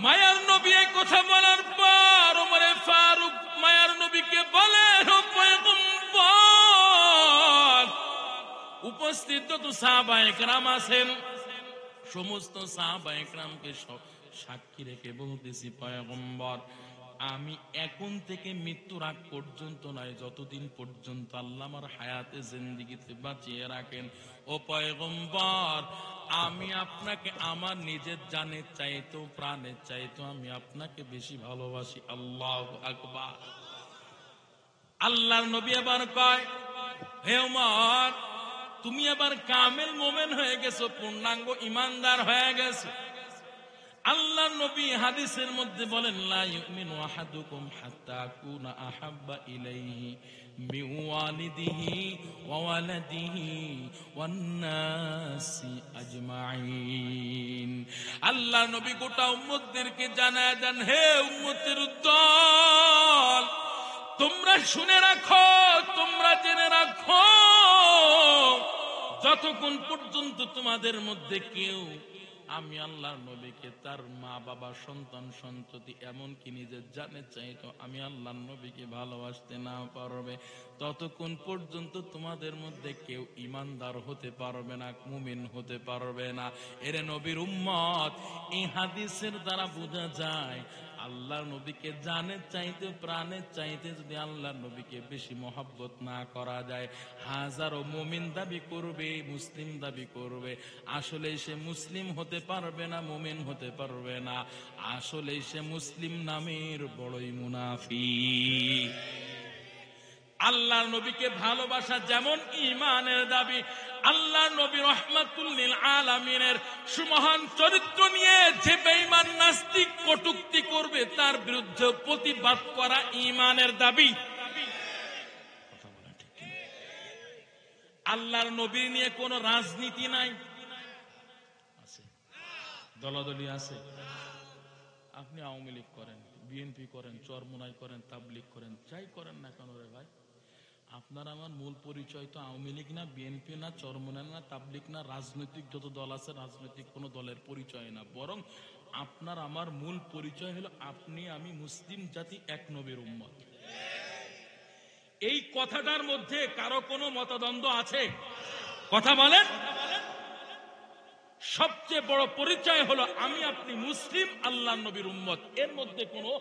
মায়ার নবী এই কথা বলার পর ওমর ফারুক মায়ার নবীকে বলেন, ও পয়গম্বর, উপস্থিত যত সাহাবায়ে কেরাম আছেন, সমস্ত সাহাবায়ে কেরামকে সাক্ষী রেখে বলতেছি, পয়গম্বর, আমি এখন থেকে মৃত্যুর আগ পর্যন্ত নয়, যতদিন পর্যন্ত আল্লাহ আমার হায়াতে জিন্দেগিতে বাঁচিয়ে রাখেন, ও পয়গম্বর, আমি আপনাকে আমার নিজের জানের চাইতো, প্রাণের চাইতো আমি আপনাকে বেশি ভালোবাসি। আল্লাহু আকবার। আল্লাহর নবী এবার কয়, হে ওমর, তুমি এবার কামেল মুমিন হয়ে গেছো, পূর্ণাঙ্গ ঈমানদার হয়ে গেছো। আল্লাহর নবী হাদিসের মধ্যে বলেন, লা ইউমিনু আহাদুকুম হাত্তা আকুনা আহাব্বা ইলাইহি মিন ওয়ালিদিহি ওয়া ওয়ালাদিহি ওয়ান নাসি আজমাইন। আল্লাহর নবী গোটা উম্মতদেরকে জানায় দেন, হে উম্মতের দল, তোমরা শুনে রাখো, তোমরা জেনে রাখো, যতক্ষণ পর্যন্ত তোমাদের মধ্যে কেউ আমি আল্লাহর নবীকে তার মা বাবা সন্তান সন্ততি এমনকি নিজের জানের চাইতো আমি আল্লাহর নবীকে ভালোবাসতে না পারবে, ততক্ষণ পর্যন্ত তোমাদের মধ্যে কেউ ইমানদার হতে পারবে না, মুমিন হতে পারবে না। এরে নবীর উম্মত, এই হাদিসের দ্বারা বোঝা যায় আল্লাহর নবীকে জানের চাইতে প্রাণের চাইতে যদি আল্লাহর নবীকে বেশি মহব্বত না করা যায়, হাজারো মুমিন দাবি করবে, মুসলিম দাবি করবে, আসলে সে মুসলিম হতে পারবে না, মুমিন হতে পারবে না, আসলে সে মুসলিম নামের বড়ই মুনাফিক। আল্লাহর নবীকে ভালোবাসা যেমন ঈমানের দাবি, আল্লাহর নবী রাহমাতুল লিল আলামিনের সুমহান চরিত্র নিয়ে যে বেঈমান নাস্তিক কটূক্তি করবে তার বিরুদ্ধে প্রতিবাদ করা ঈমানের দাবি। কথা বলেন ঠিক কিনা? আল্লাহর নবী নিয়ে কোনো রাজনীতি নাই, আছে দলাদলি আছে। আপনি আওয়ামী লীগ করেন, বিএনপি করেন, চরমোনাই করেন, তাবলীগ করেন, যাই করেন না কেন রে ভাই, আপনার আমার মূল পরিচয় তো আওয়ামী লীগ না, বিএনপি না, চরমোনাই না, তাবলীগ না, রাজনৈতিক যত দল আছে রাজনৈতিক কোন দলের পরিচয় না, বরং আপনার আমার মূল পরিচয় হলো আপনি আমি মুসলিম জাতি, এক নবীর উম্মত। এই কথাটার মধ্যে কারো কোনো মতদ্বন্দ্ব আছে? কথা বলেন। সবচেয়ে বড় পরিচয় হলো আমি আপনি মুসলিম, আল্লাহর নবীর উম্মত, এর মধ্যে কোনো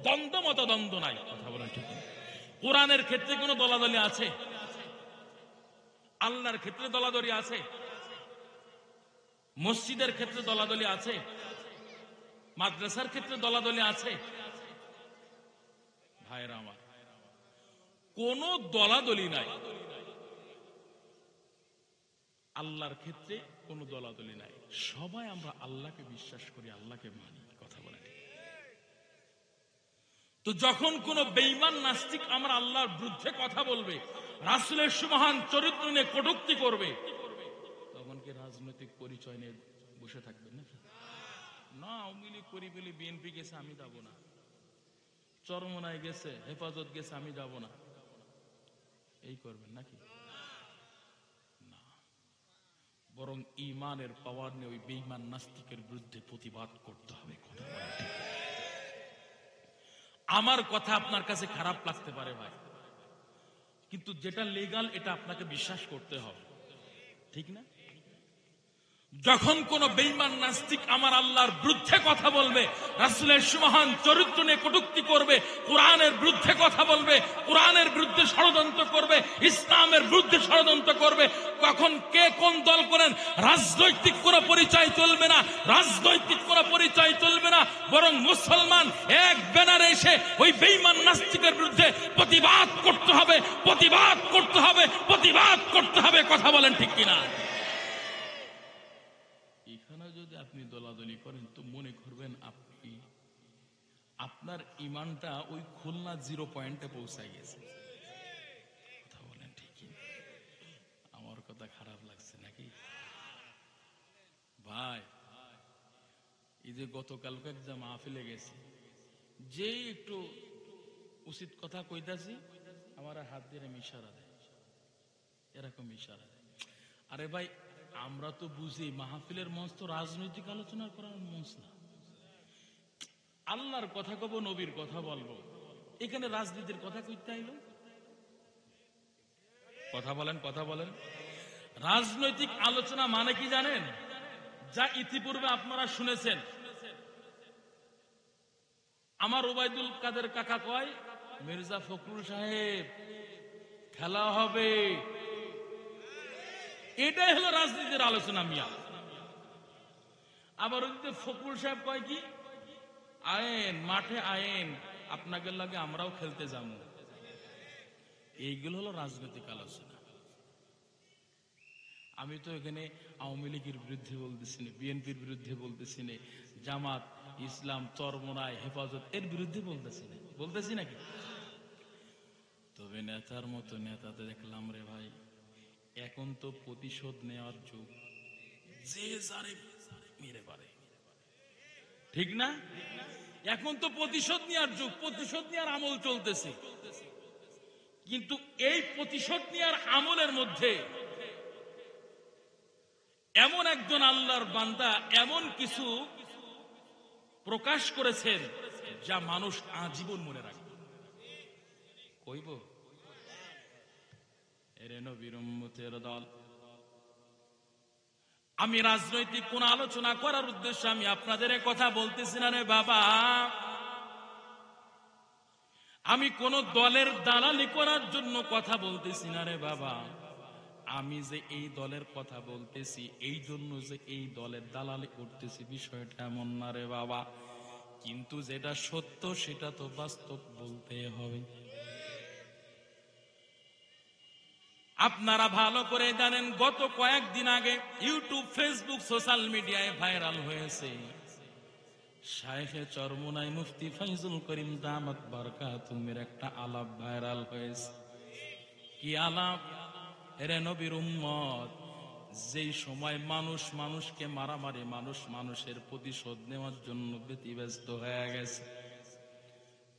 দ্বন্দ্ব মতদ্বন্দ্ব নাই। কথা বলেন ঠিক না? কোরআনের ক্ষেত্রে কোনো দলাদলি আছে? আল্লাহর ক্ষেত্রে দলাদলি আছে? মসজিদের ক্ষেত্রে দলাদলি আছে? মাদ্রাসার ক্ষেত্রে দলাদলি আছে? ভাইরা আমার, কোন দলাদলি নাই। আল্লাহর ক্ষেত্রে কোনো দলাদলি নাই, সবাই আমরা আল্লাহকে বিশ্বাস করি, আল্লাহকে মানি। কথা বলে তো যখন কোন বেঈমান নাস্তিক আমার আল্লাহর বিরুদ্ধে কথা বলবে, রাসূলের সুমহান চরিত্র নিয়ে কটূক্তি করবে, তখন কি রাজনৈতিক পরিচয় নিয়ে বসে থাকবেন নাকি? না, আওয়ামী লীগ করি বলে বিএনপি গেছে আমি যাব না, চরমোনাই গেছে, হেফাজত গেছে আমি যাব না, এই করবেন নাকি? না, বরং ঈমানের পাওয়ার নিয়ে ওই বেঈমান নাস্তিকের বিরুদ্ধে প্রতিবাদ করতে হবে। কথা বলা ঠিক। আমার কথা আপনার কাছে খারাপ লাগতে পারে ভাই, কিন্তু যেটা লিগ্যাল এটা আপনাকে বিশ্বাস করতে হবে, ঠিক না? যখন কোন বেঈমান নাস্তিক আমার আল্লাহর বিরুদ্ধে কথা বলবে, রাসূলের সুমহান চরিত্র নিয়ে কটূক্তি করবে, কোরআনের বিরুদ্ধে কথা বলবে, কোরআনের বিরুদ্ধে ষড়যন্ত্র করবে, ইসলামের বিরুদ্ধে ষড়যন্ত্র করবে, কখন কে কোন দল করেন রাজনৈতিক কোনো পরিচয় চলবে না, রাজনৈতিক কোনো পরিচয় চলবে না, বরং মুসলমান এক ব্যানারে এসে ওই বেঈমান নাস্তিকের বিরুদ্ধে প্রতিবাদ করতে হবে, প্রতিবাদ করতে হবে, প্রতিবাদ করতে হবে। কথা বলেন ঠিক কিনা? এখানে যদি আপনি দলাদলি করেন তো মনে করবেন আপনি আপনার ঈমানটা ওই খুলনা 0 পয়েন্টে পৌঁছায় গেছে। কথা বলেন ঠিকই? আমার কথা খারাপ লাগছে নাকি ভাই? এই যে গতকালকে একটা মাহফিলে গেছি, যেই একটু উচিত কথা কইতাছি আমার হাত দিয়ে ইশারা দেয়, এরকম ইশারা দেয়। আরে ভাই, আমরা তো বুঝি মাহফিলের মঞ্চ তো রাজনৈতিক আলোচনা করার মঞ্চ না, আল্লাহর কথা কব, নবীর কথা বলবো, এখানে রাজনীতির কথা কইতে আইলো? কথা বলেন, কথা বলেন। রাজনৈতিক আলোচনা মানে কি জানেন? যা ইতিপূর্বে আপনারা শুনেছেন, আমার ওবায়দুল কাদের কাকা কয় মির্জা ফখরুল সাহেব খেলা হবে, এটাই হলো রাজনীতির আলোচনা মিয়া। আবার ওদিকে ফখরুল সাহেব কয় কি, আইন মাঠে আইন, আপনাকে লাগে আমরাও খেলতে যাব। এইগুলো হলো রাজনৈতিক আলোচনা। আমি তো এখানে আওয়ামী লীগের বিরুদ্ধে বলতেছি না, বিএনপির বিরুদ্ধে বলতেছি না, জামাত, ইসলাম, চরমোনাই, হেফাজত এর বিরুদ্ধে বলতেছি নাকি? তবে নেতার মতো নেতাতে দেখলাম রে ভাই, এখন তো প্রতিশোধ নেওয়ার যুগ, যে যারে মেরে পারে, ঠিক না? এখন তো প্রতিশোধ নেওয়ার যুগ, প্রতিশোধ নেওয়ার আমল চলতেছে। কিন্তু এই প্রতিশোধ নেওয়ার আমলের মধ্যে এমন একজন আল্লাহর বান্দা এমন কিছু প্রকাশ করেছেন যা মানুষ আজীবন মনে রাখবে। কইব এরে নবীর উম্মতের দল। আমি রাজনৈতিক কোন আলোচনা করার উদ্দেশ্যে আমি আপনাদের কথা বলতেছি না রে বাবা। আমি কোন দলের দালালি করার জন্য কথা বলতেছি না রে বাবা। আমি যে এই দলের কথা বলতেছি এই জন্য যে এই দলের দালালি করতেছি বিষয়টা এমন না রে বাবা। কিন্তু যেটা সত্য সেটা তো বাস্তব বলতে হবে। আপনারা ভালো করে জানেন, গত কয়েকদিন আগে ইউটিউব, ফেসবুক, সোশ্যাল মিডিয়ায় ভাইরাল হয়েছে শাইখে চরমোনাই মুফতি ফাইজুল করিম দামাত বারকাতুহুমের একটা আলাপ ভাইরাল হয়েছে। কি আলাপ? এরে নবীর উম্মত, যেই সময় মানুষ মানুষকে মারামারি, মানুষ মানুষের প্রতিশোধ নেওয়ার জন্য ব্যতিব্যস্ত হয়ে গেছে,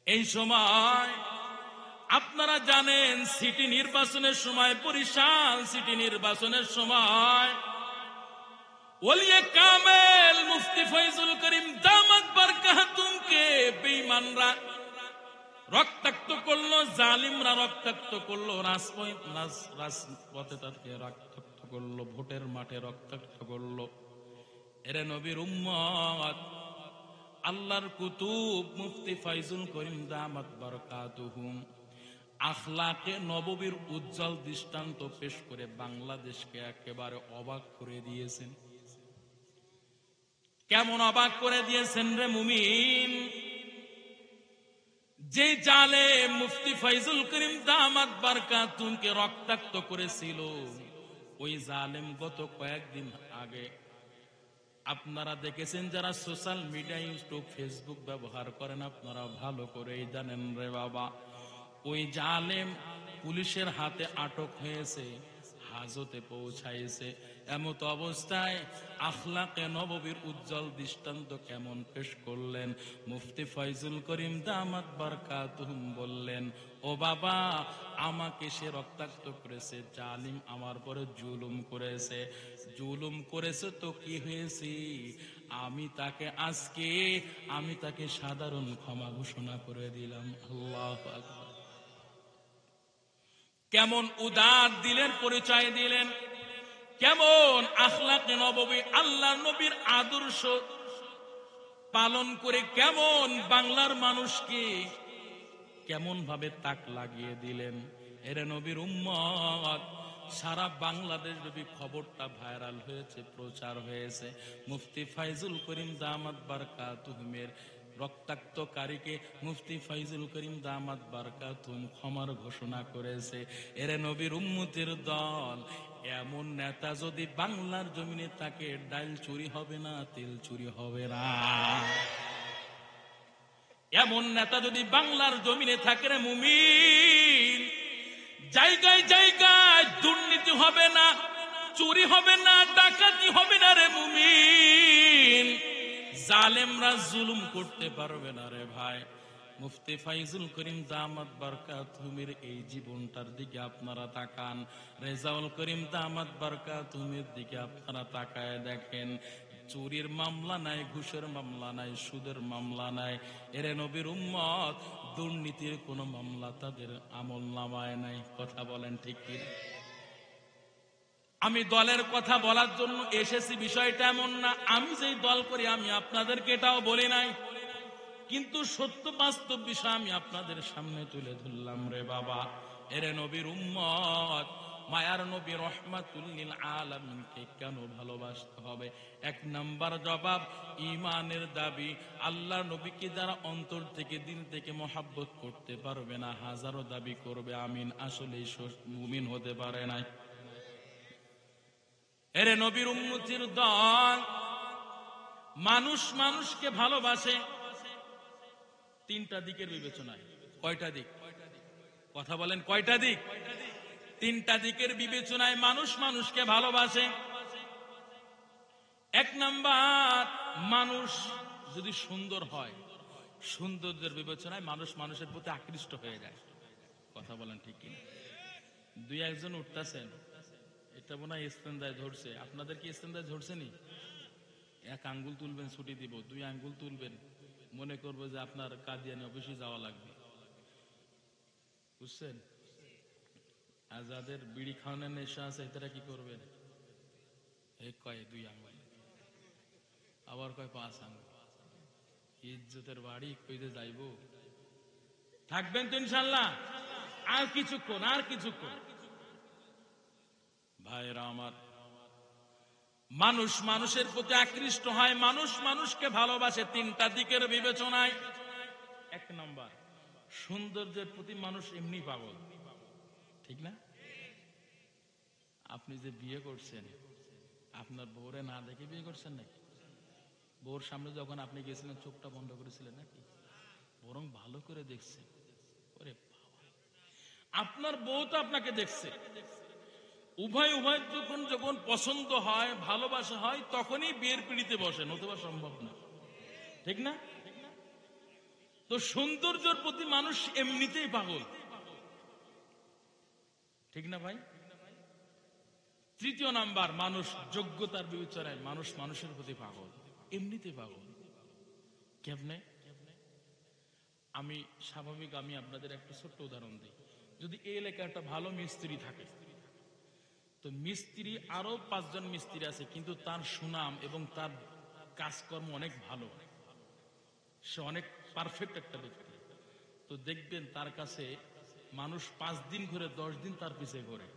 এই সময় আপনারা জানেন সিটি নির্বাচনের সময়, বরিশাল সিটি নির্বাচনের সময় ওলিয়ে কামেল মুফতি ফয়জুল করিম দামাত বারকাতুহুমকে বেঈমানরা রক্তাক্ত করলো, জালিমরা রক্তাক্ত করলো, রাজপথে তাকে রক্তাক্ত করলো, ভোটের মাঠে রক্তাক্ত করলো। এরে নবীর উম্মত, আল্লাহর কুতুব মুফতি ফয়জুল করিম দামাত বারকাতুহুম আখলাকে নববীর উজ্জ্বল দৃষ্টান্ত পেশ করে বাংলাদেশকে একেবারে অবাক করে দিয়েছেন। কেমন অবাক করে দিয়েছেন রে মুমিন? যে জালেম মুফতি ফয়জুল করিম দামাত বারকাতুহুমকে রক্তাক্ত করেছিল, ওই জালেম গত কয়েকদিন আগে আপনারা দেখেছেন, যারা সোশ্যাল মিডিয়া, ইউটিউব, ফেসবুক ব্যবহার করেন আপনারা ভালো করেই জানেন রে বাবা, ওই জালেম পুলিশের হাতে আটক হয়েছে, হাজতে পৌঁছাইছে। এমত অবস্থায় আখলাকে নববীর উজ্জ্বল দৃষ্টান্ত কেমন পেশ করলেন মুফতি ফয়জুল করিম দামাত বারকাতুহুম বললেন, ও বাবা, আমাকে সে রক্তাক্ত করেছে, জালিম আমার পরে জুলুম করেছে, জুলুম করেছে তো কি হয়েছে, আমি তাকে সাধারণ ক্ষমা ঘোষণা করে দিলাম। আল্লাহু আকবার। কেমন উদার দিলের পরিচয় দিলেন, কেমন আখলাকে নববী, আল্লাহ নবীর আদর্শ পালন করে কেমন বাংলার মানুষকে কেমন ভাবে তাক লাগিয়ে দিলেন। এরে নবীর উম্মত, সারা বাংলাদেশ ব্যাপী খবরটা ভাইরাল হয়েছে, প্রচার হয়েছে। মুফতি ফয়জুল করিম দামাত বারকাতুহুমের রক্তাক্তকারীকে মুফতি ফয়জুল করিম দামাত বারকাতুহুম ক্ষমার ঘোষণা করেছে। এরে নবীর উম্মতের দল, এমন নেতা যদি বাংলার জমিনে থাকে, ডাল চুরি হবে না, তেল চুরি হবে না। এমন নেতা যদি বাংলার জমিনে থাকে রে মুমিন, জায়গায় জায়গায় দুর্নীতি হবে না, চুরি হবে না, ডাকাতি হবে না রে মুমিন, জালেমরা জুলুম করতে পারবে না রে ভাই। মুফতি ফয়জুল করিম দামাত বারকাতুহুমের এই জীবনটার দিকে আপনারা তাকান, রেজাউল করিম দামাত বারকাতুহুমের দিকে আপনারা তাকায় দেখেন, চুরির মামলা নাই, ঘুষের মামলা নাই, সুদের মামলা নাই। এরে নবীর উম্মত, দুর্নীতির কোন মামলা তাদের আমলনামায় নাই। কথা বলেন ঠিক কি? আমি দলের কথা বলার জন্য এসেছি বিষয়টা এমন না, আমি যেই দল করি আমি আপনাদেরকে এটাও বলি নাই, কিন্তু সত্য বাস্তব বিষয় আমি আপনাদের সামনে তুলে ধরলাম রে বাবা। এরে নবীর উম্মত, মায়ার নবী রহমাতুল লিল আলামিনকে কেন ভালোবাসতে হবে? এক নাম্বার জবাব, ঈমানের দাবি। আল্লাহ নবীকে যারা অন্তর থেকে, দিল থেকে মহব্বত করতে পারবে না, হাজারো দাবি করবে, আমিন, আসলেই মুমিন হতে পারে না। এরে নবীর উম্মতির দল, মানুষ মানুষকে ভালোবাসে তিনটা দিকের বিবেচনায়। কয়টা দিক? কথা বলেন, কয়টা দিক? তিনটা দিকের বিবেচনায় মানুষ মানুষকে ভালোবাসে। এক নাম্বার, মানুষ যদি সুন্দর হয়, সৌন্দর্যের বিবেচনায় মানুষ মানুষের প্রতি আকৃষ্ট হয়ে যায়। কথা বলেন ঠিক কিনা? দুই একজন উঠতেছেন, এটা মনে হয় ইস্তেঞ্জায় ধরছে। আপনাদের কি ইস্তেঞ্জায় ধরছে নি? এক আঙ্গুল তুলবেন ছুটি দিব, 2 আঙ্গুল তুলবেন মনে করবো যে আপনার কাদিয়ানি অফিসে যাওয়া লাগবে, বুঝছেন? আর যাদের বিড়ি খাওয়ানোর নেশা আছে এটারা কি করবেন? এক কয় 2 আঙ্গুল, আবার কয় 5 আঙ্গুল। ইজ্জতের বাড়ি কইতে যাইব? থাকবেন তো ইনশাল্লাহ? আর কিছুক্ষণ, আর কিছুক্ষণ। ভাইরা আমার, মানুষ মানুষের প্রতি আকৃষ্ট হয়, মানুষ মানুষকে ভালোবাসে 3টা দিকের বিবেচনায়। 1 নাম্বার, সৌন্দর্যের প্রতি মানুষ এমনি পাগল, ঠিক না? আপনি যে বিয়ে করছেন, আপনার বউরে না দেখে বিয়ে করছেন নাকি? বউর সামনে যখন আপনি গেছিলেন চোখটা বন্ধ করেছিলেন নাকি? বরং ভালো করে দেখছেন। ওরে বাবা, আপনার বউ তো আপনাকে দেখছে। উভয় উভয় যখন যখন পছন্দ হয়, ভালোবাসা হয়, তখনই বিয়ের পিড়িতে বসেন, অথবা সম্ভব না, ঠিক না? তো সৌন্দর্যের প্রতি মানুষ এমনিতেই পাগল, ঠিক না ভাই? 3য় নাম্বার, মানুষ যোগ্যতার বিবেচনায় মানুষ মানুষের প্রতি পাগল, এমনিতে পাগল। কেমনে? আমি স্বাভাবিক, আমি আপনাদের একটা ছোট্ট উদাহরণ দিই। যদি এই এলাকায় একটা ভালো মিস্ত্রি থাকে, তো মিস্ত্রি আরো 5 জন মিস্ত্রি আছে, কিন্তু তার সুনাম এবং তার কাজকর্ম অনেক ভালো, সে অনেক পারফেক্ট একটা ব্যক্তি, তো দেখবেন তার কাছে মানুষ 5 দিন ঘুরে 10 দিন তার পিছে ঘোরে,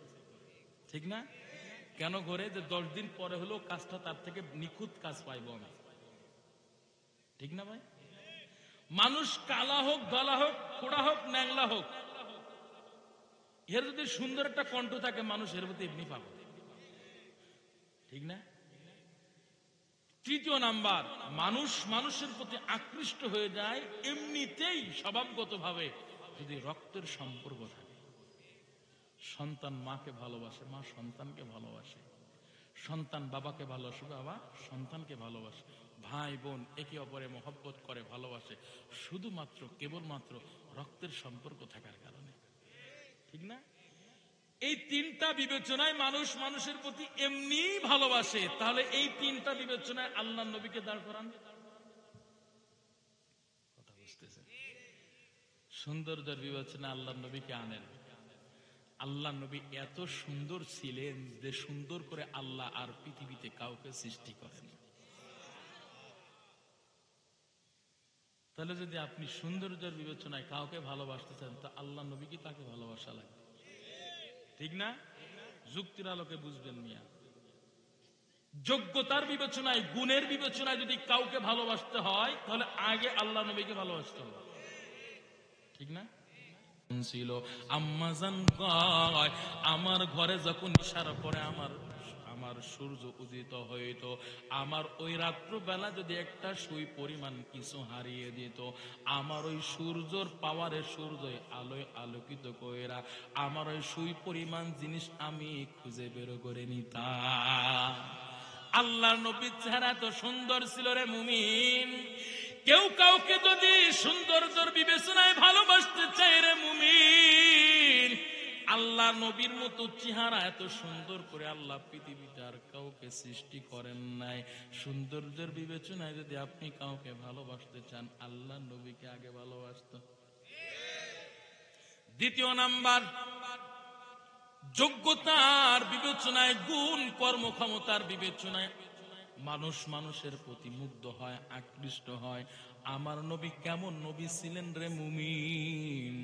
ঠিক না? কেন ঘোরে? যে 10 দিন পরে হলেও কাজটা তার থেকে নিখুঁত কাজ পাইবো আমি, ঠিক না ভাই? মানুষ কালা হোক, গলা হোক, খোড়া হোক, ন্যাংলা হোক, এর যদি সুন্দর একটা কণ্ঠ থাকে, মানুষ এর প্রতি এমনি পাগল, ঠিক না? 3য় নাম্বার, মানুষ মানুষের প্রতি আকৃষ্ট হয়ে যায় এমনিতেই, স্বভাবগত ভাবে, যদি রক্তের সম্পর্ক থাকে। সন্তান মাকে ভালোবাসে, মা সন্তানকে ভালোবাসে, সন্তান বাবাকে ভালোবাসে, বাবা সন্তানকে ভালোবাসে, ভাই বোন একে অপরে মহব্বত করে, ভালোবাসে, শুধুমাত্র কেবলমাত্র রক্তের সম্পর্ক থাকার কারণে, ঠিক না? এই 3টা বিবেচনায় মানুষ মানুষের প্রতি এমনি ভালোবাসে। তাহলে এই 3টা বিবেচনায় আল্লাহ নবীকে দাঁড় করান। কথা বুঝতেছেন? সৌন্দর্যের বিবেচনায় আল্লাহ নবীকে আনেন। আল্লাহ নবী এত সুন্দর ছিলেন যে সুন্দর করে আল্লাহ আর পৃথিবীতে কাউকে সৃষ্টি করেন। তাহলে যদি আপনি সৌন্দর্যের বিবেচনায় কাউকে ভালোবাসতে চান, তা আল্লাহ নবীকে তাকে ভালোবাসা লাগবে, ঠিক না? যুক্তির আলোকে বুঝবেন মিয়া। যোগ্যতার বিবেচনায়, গুণের বিবেচনায় যদি কাউকে ভালোবাসতে হয়, তাহলে আগে আল্লাহ নবীকে ভালোবাসতে হবে, ঠিক না? ছিল আম্মাজান কয়, আমার ঘরে যখন ইশারা পরে আমার সূর্য উদিত হইত, আমার ওই রাত্র বেলা যদি একটা সুই পরিমাণ কিছু হারিয়ে দিত, আমার ওই সূর্যর পাওয়ারে, সূর্যই আলোয় আলোকিত কইরা আমার ওই সুই পরিমাণ জিনিস আমি খুঁজে বের করে নিতাম। আল্লাহ নবীর চেহারা তো সুন্দর ছিল রে মুমিন। কেউ কাউকে যদি সৌন্দর্যের বিবেচনায় ভালোবাসতে চায় রে মুমিন, আল্লাহ নবীর মতো চেহারা এত সুন্দর করে আল্লাহ পৃথিবীতে আর কাউকে সৃষ্টি করেন নাই। সৌন্দর্যের বিবেচনায় যদি আপনি কাউকে ভালোবাসতে চান, আল্লাহ নবীকে আগে ভালোবাসতে। 2য় নাম্বার, যোগ্যতার বিবেচনায়, গুণ কর্মক্ষমতার বিবেচনায় মানুষ মানুষের প্রতি মুগ্ধ হয়, আকৃষ্ট হয়। আমার নবী কেমন নবী ছিলেন রে মুমিন?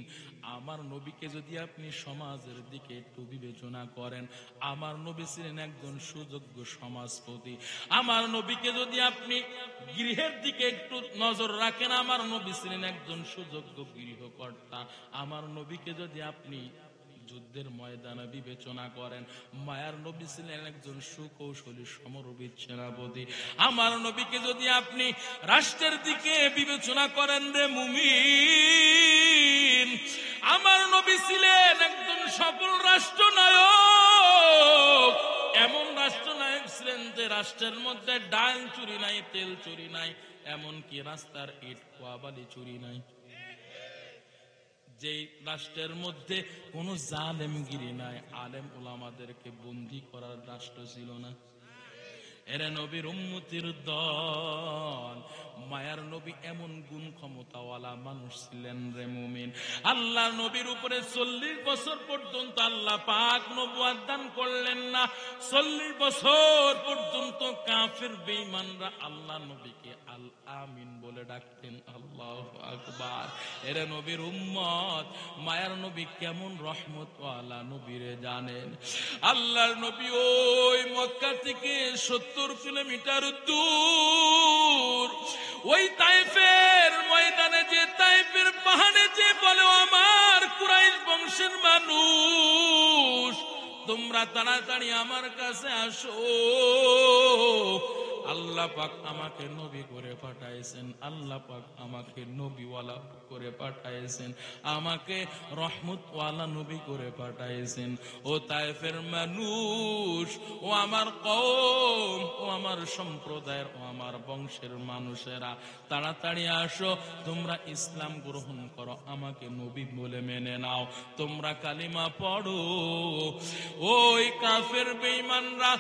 আমার নবীকে যদি আপনি সমাজের দিকে একটু বিবেচনা করেন, আমার নবী ছিলেন একজন সুযোগ্য সমাজপতি। আমার নবীকে যদি আপনি গৃহের দিকে একটু নজর রাখেন, আমার নবী ছিলেন একজন সুযোগ্য গৃহকর্তা। আমার নবীকে যদি আপনি যুদ্ধের ময়দানে বিবেচনা করেন, মায়ার নবী ছিলেন একজন সুকৌশলী সমরবীর সেনাপতি। আমার নবীকে যদি আপনি রাষ্ট্রের দিকে বিবেচনা করেন রে মুমিন, আমার নবী ছিলেন একজন সফল রাষ্ট্রনায়ক। এমন রাষ্ট্রনায়ক ছিলেন যে রাষ্ট্রের মধ্যে ডাল চুরি নাই, তেল চুরি নাই, এমনকি রাস্তার ইট কোয়াবালি চুরি নাই। যে রাষ্ট্রের মধ্যে কোনো জালেমগিরি নাই, আলেম ওলামাদেরকে বন্দী করার রাষ্ট্র ছিল না। এরে নবীর উম্মতির দল, মায়ার নবী এমন গুণ ক্ষমতাওয়ালা মানুষ ছিলেন রে মুমিন। আল্লাহ নবীর উপরে 40 বছর পর্যন্ত আল্লাহ পাক নবুয়ত দান করলেন না। 40 বছর পর্যন্ত কাফের বেঈমানরা আল্লাহ নবীকে আল আমিন বলে ডাকতেন। আল্লাহু আকবার। এরে নবীর উম্মত, মায়ার নবী কেমন রহমতওয়ালা নবীরে জানেন? আল্লাহর নবী ওই মক্কা থেকে 70 কিলোমিটার দূর ওই তাইফের ময়দানে, যে তাইফের পাহাড়ে যে বলে আমার কুরাইশ বংশের মানুষ, তোমরা তাড়াতাড়ি আমার কাছে আসো, আল্লাহ পাক আমাকে নবী করে পাঠাইছেন, আল্লাহ পাক আমাকে নবীওয়ালা করে পাঠাইছেন, আমাকে রহমতওয়ালা নবী করে পাঠাইছেন। ও তায়েফের মানুষ, ও আমার কওম, ও আমার সম্প্রদায়ের, ও আমার বংশের মানুষেরা, তাড়াতাড়ি আসো, তোমরা ইসলাম গ্রহণ করো, আমাকে নবী বলে মেনে নাও, তোমরা কালিমা পড়ো। ওই কাফের বেঈমানরা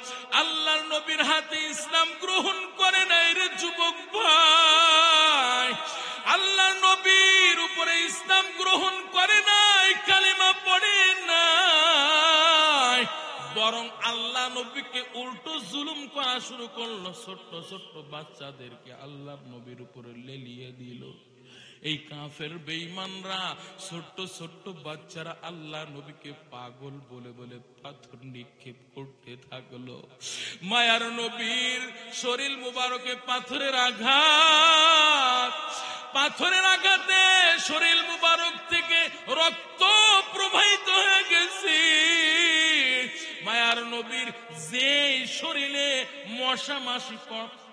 আল্লাহর নবীর হাতে ইসলাম গ্রহণ করে নাই রে যুবক ভাই। আল্লাহর নবীর উপরে ইসলাম গ্রহণ করে নাই, কালিমা পড়ে নাই, বরং আল্লাহ নবীকে উল্টো জুলুম করা শুরু করলো। ছোট্ট ছোট্ট বাচ্চাদেরকে আল্লাহর নবীর উপরে লেলিয়ে দিল। এই কাফের বেঈমানরা, ছোট্ট ছোট্ট বাচ্চারা আল্লাহ নবীকে পাগল বলে বলে পাথর নিক্ষেপ করতে থাকলো। মায়ার নবীর শরীর মুবারকে পাথরের আঘাত, পাথরের আঘাতে শরীর মুবারক থেকে রক্ত প্রবাহিত হয়ে গেছে। মায়ার নবীর যে শরীরে মশা মাছি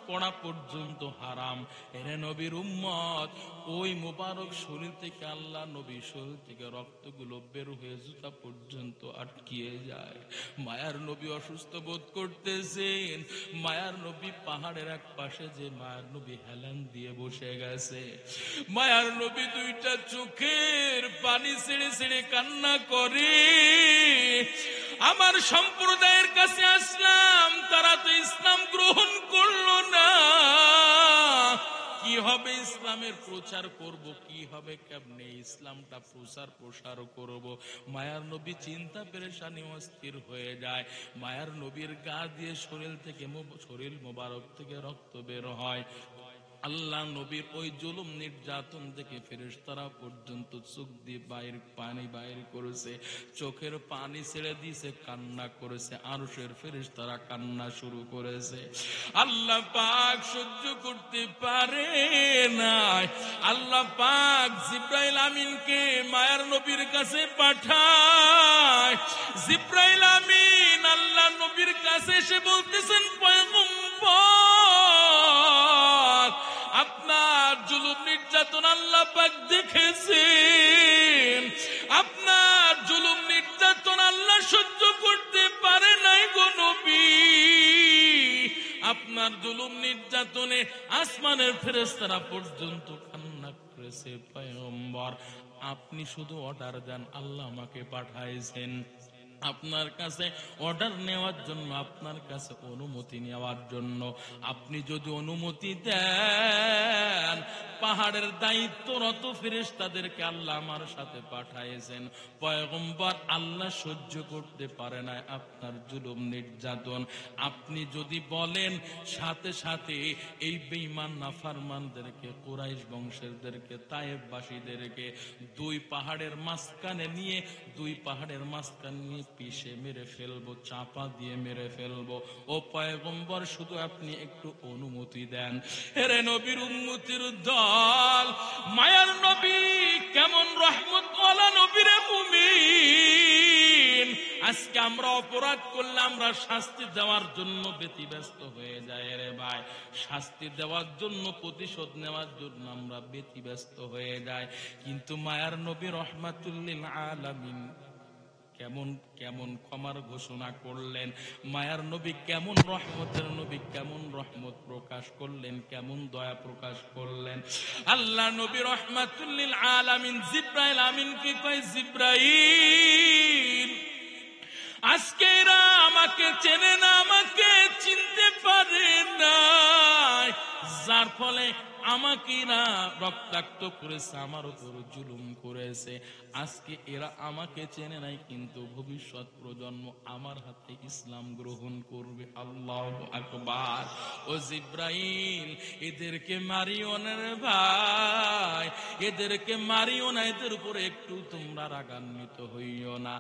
পড়া পর্যন্ত হারাম। এরে নবীর উম্মত, ওই মুবারক শরীর থেকে আল্লাহ নবীর শরীর থেকে রক্তগুলো বের হয়ে জুতা পর্যন্ত আটকিয়ে যায়। মায়ার নবী অসুস্থ বোধ করতেছেন। মায়ার নবী পাহাড়ের এক পাশে যে মায়ার নবী হেলান দিয়ে বসে গেছে। মায়ার নবী দুইটা চোখের পানি ছেড়ে ছেড়ে কান্না করে, আমার সম্প্রদায়ের কাছে আসলাম, তারা তো ইসলাম গ্রহণ করলো না, কি হবে ইসলামের প্রচার করব, কি হবে, কেমনে ইসলামটা প্রসার করব। মায়ার নবী চিন্তা পেরেশানি অস্থির হয়ে যায়। মায়ার নবীর গা দিয়ে শরীর থেকে শরীর মোবারক থেকে রক্ত বের হয়। আল্লাহ নবীর ওই জুলুম নির্যাতন থেকে ফেরেশতারা পর্যন্ত চোখ দিয়ে পানি বাইর করেছে, চোখের পানি ছেড়ে দিয়েছে, কান্না করেছে, আরশের ফেরেশতারা কান্না শুরু করেছে। আল্লাহ পাক সহ্য করতে পারে নাই। আল্লাহ পাক জিব্রাইল আমিনকে মায়ার নবীর কাছে পাঠায়। জিব্রাইল আমিন আল্লাহ নবীর কাছে এসে বলতেছেন, পয়গম্বর, আপনার জুলুম নির্যাতন আল্লাহ পাক দেখেছেন, আপনার জুলুম নির্যাতন আল্লাহ সহ্য করতে পারে নাই গো নবী। আপনার জুলুম নির্যাতনে আসমানের ফেরেশতারা পর্যন্ত কান্না করেছে। পয়গম্বর, আপনি শুধু অর্ডার দেন, আল্লাহ আমাকে পাঠাইছেন আপনার কাছে অর্ডার নেওয়ার জন্য, আপনার কাছে অনুমতি নেওয়ার জন্য। আপনি যদি অনুমতি দেন, পাহাড়ের দায়িত্বরত ফেরেশতাদেরকে আল্লাহ আমার সাথে পাঠাইছেন। পয়গম্বর, আল্লাহ সহ্য করতে পারে না আপনার জুলুম নির্যাতন। আপনি যদি বলেন, সাথে সাথে এই বেঈমান নাফরমানদেরকে, কুরাইশ বংশেরদেরকে, তায়েফবাসীদেরকে দুই পাহাড়ের মাঝখানে নিয়ে পিষে মেরে ফেলবো, চাপা দিয়ে মেরে ফেলবো। ও পয়গম্বর, শুধু আপনি একটু অনুমতি দেন। হেরে নবীর উম্মতির দল, মায়ার নবী কেমন রহমতওয়ালা নবী রে মুমিন। আজকে আমরা অপরাধ করলে আমরা শাস্তি দেওয়ার জন্য ব্যতিব্যস্ত হয়ে যাই রে ভাই। শাস্তি দেওয়ার জন্য, প্রতিশোধ নেওয়ার জন্য আমরা ব্যতিব্যস্ত হয়ে যাই। কিন্তু মায়ার নবী রহমাতুল লিল আলামিন কেমন কেমন ক্ষমার ঘোষণা করলেন, মায়ার নবী কেমন রহমতের নবী, কেমন রহমত প্রকাশ করলেন, কেমন দয়া প্রকাশ করলেন। আল্লাহ নবী রহমাতুল লিল আলামিন জিব্রাইল আমিনকে কয়, জিব্রাইল, আজকে এরা আমাকে চেনে না, আমাকে চিনতে পারে না, যার ফলে আমাকে এরা রক্তাক্ত করেছে, আমার উপর জুলুম করেছে। আজকে এরা আমাকে চেনে নাই, কিন্তু ভবিষ্যৎ প্রজন্ম আমার হাতে ইসলাম গ্রহণ করবে। আল্লাহু আকবার। ও জিব্রাইল, এদেরকে মারিও না রে ভাই, এদেরকে মারিও না, এদের উপরে একটু তোমরা রাগান্বিত হইও না।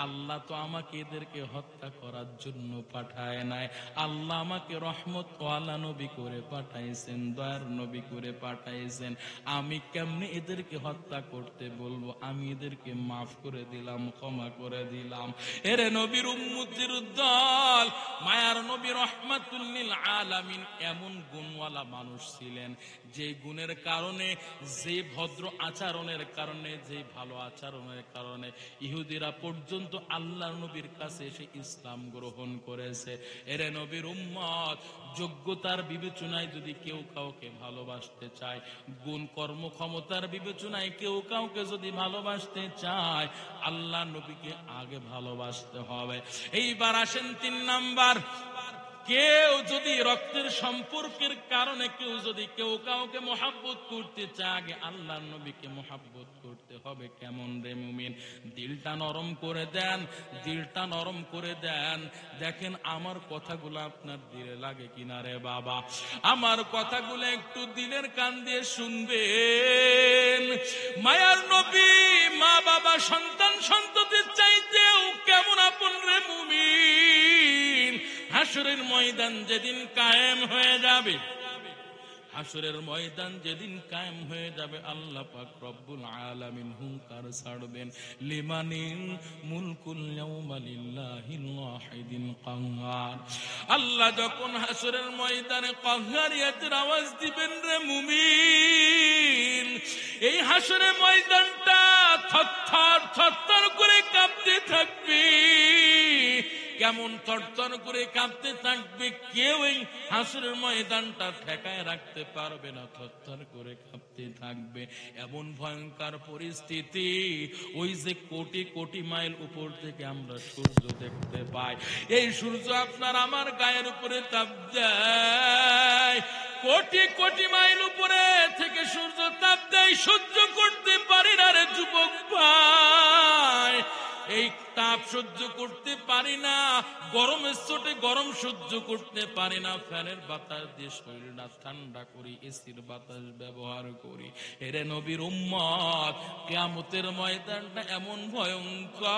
আল্লাহ তো আমাকে এদেরকে হত্যা করার জন্য পাঠায় নাই, আল্লাহ আমাকে রহমত ওয়ালা নবী করে পাঠাইছেন, দয়ার নবী করে পাঠাইছেন। আমি কেমনে এদেরকে হত্যা করতে বলবো? আমি এদেরকে মাফ করে দিলাম, ক্ষমা করে দিলাম। এরে নবীর উম্মতের দল, মায়ার নবী রহমাতুল লিল আলামিন এমন গুণওয়ালা মানুষ ছিলেন, যে গুণের কারণে, যে ভদ্র আচরণের কারণে, যে ভালো আচরণের কারণে ইহুদিরা পর্যন্ত আল্লাহর নবীর কাছে এসে ইসলাম গ্রহণ করেছে। এরে নবীর উম্মত, যোগ্যতার বিবেচনায় যদি কেউ কাউকে ভালোবাসতে চায়, গুণ কর্মক্ষমতার বিবেচনায় কেউ কাউকে যদি ভালোবাসতে চায়, আল্লাহ নবীকে আগে ভালোবাসতে হবে। এইবার আসেন 3 নাম্বার। কেউ যদি রক্তের সম্পর্কের কারণে কেউ যদি কেউ কাউকে মহাব্বত করতে চায়, আগে আল্লাহর নবীকে মহাব্বত করতে হবে। কেমন রে মুমিন, দিলটা নরম করে দেন, দিলটা নরম করে দেন। দেখেন আমার কথাগুলো আপনার দিলে লাগে কিনা রে বাবা, আমার কথাগুলো একটু দিলের কান দিয়ে শুনবেন। মায়ার নবী মা বাবা সন্তান সন্ততির চাইতেও কেমন আপন রে মুমিন। হাসরের ময়দান যেদিন কায়েম হয়ে যাবে, হাসরের ময়দান যেদিন কায়েম হয়ে যাবে, আল্লাহ পাক রব্বুল আলামিন হুঙ্কার ছাড়বেন, লিমানিল মুলকুল ইয়াউমা লিল্লাহিল ওয়াহিদিল কাহ্হার। আল্লাহ যখন হাসরের ময়দানে কাহ্হারিয়াতের আওয়াজ দিবেন রে মুমিন, এই হাসরের ময়দানটা থরথর থরথর করে কাঁপতে থাকবে। কেমন থরথর করে কাঁপতে থাকবে, কেউ এই হাসরের ময়দানটা ঠেকায় রাখতে পারবে না, থরথর করে কাঁপতে থাকবে। এমন ভয়ঙ্কর পরিস্থিতি, ওই যে কোটি কোটি মাইল উপর থেকে আমরা সূর্য দেখতে পাই, এই সূর্য আপনার আমার গায়ের উপরে তাপ দেয়। কোটি কোটি মাইল উপরে থেকে সূর্য তাপ দেয়, সহ্য করতে পারি না রে যুবক ভাই, এই তাপ সহ্য করতে পারি না, গরমের চোটে গরম সহ্য করতে পারি না, ফ্যানের বাতাস দিয়ে শরীরটা ঠান্ডা করি, এসির বাতাস ব্যবহার করি। এরে নবীর উম্মত, কিয়ামতের ময়দানটা এমন ভয়ঙ্কর,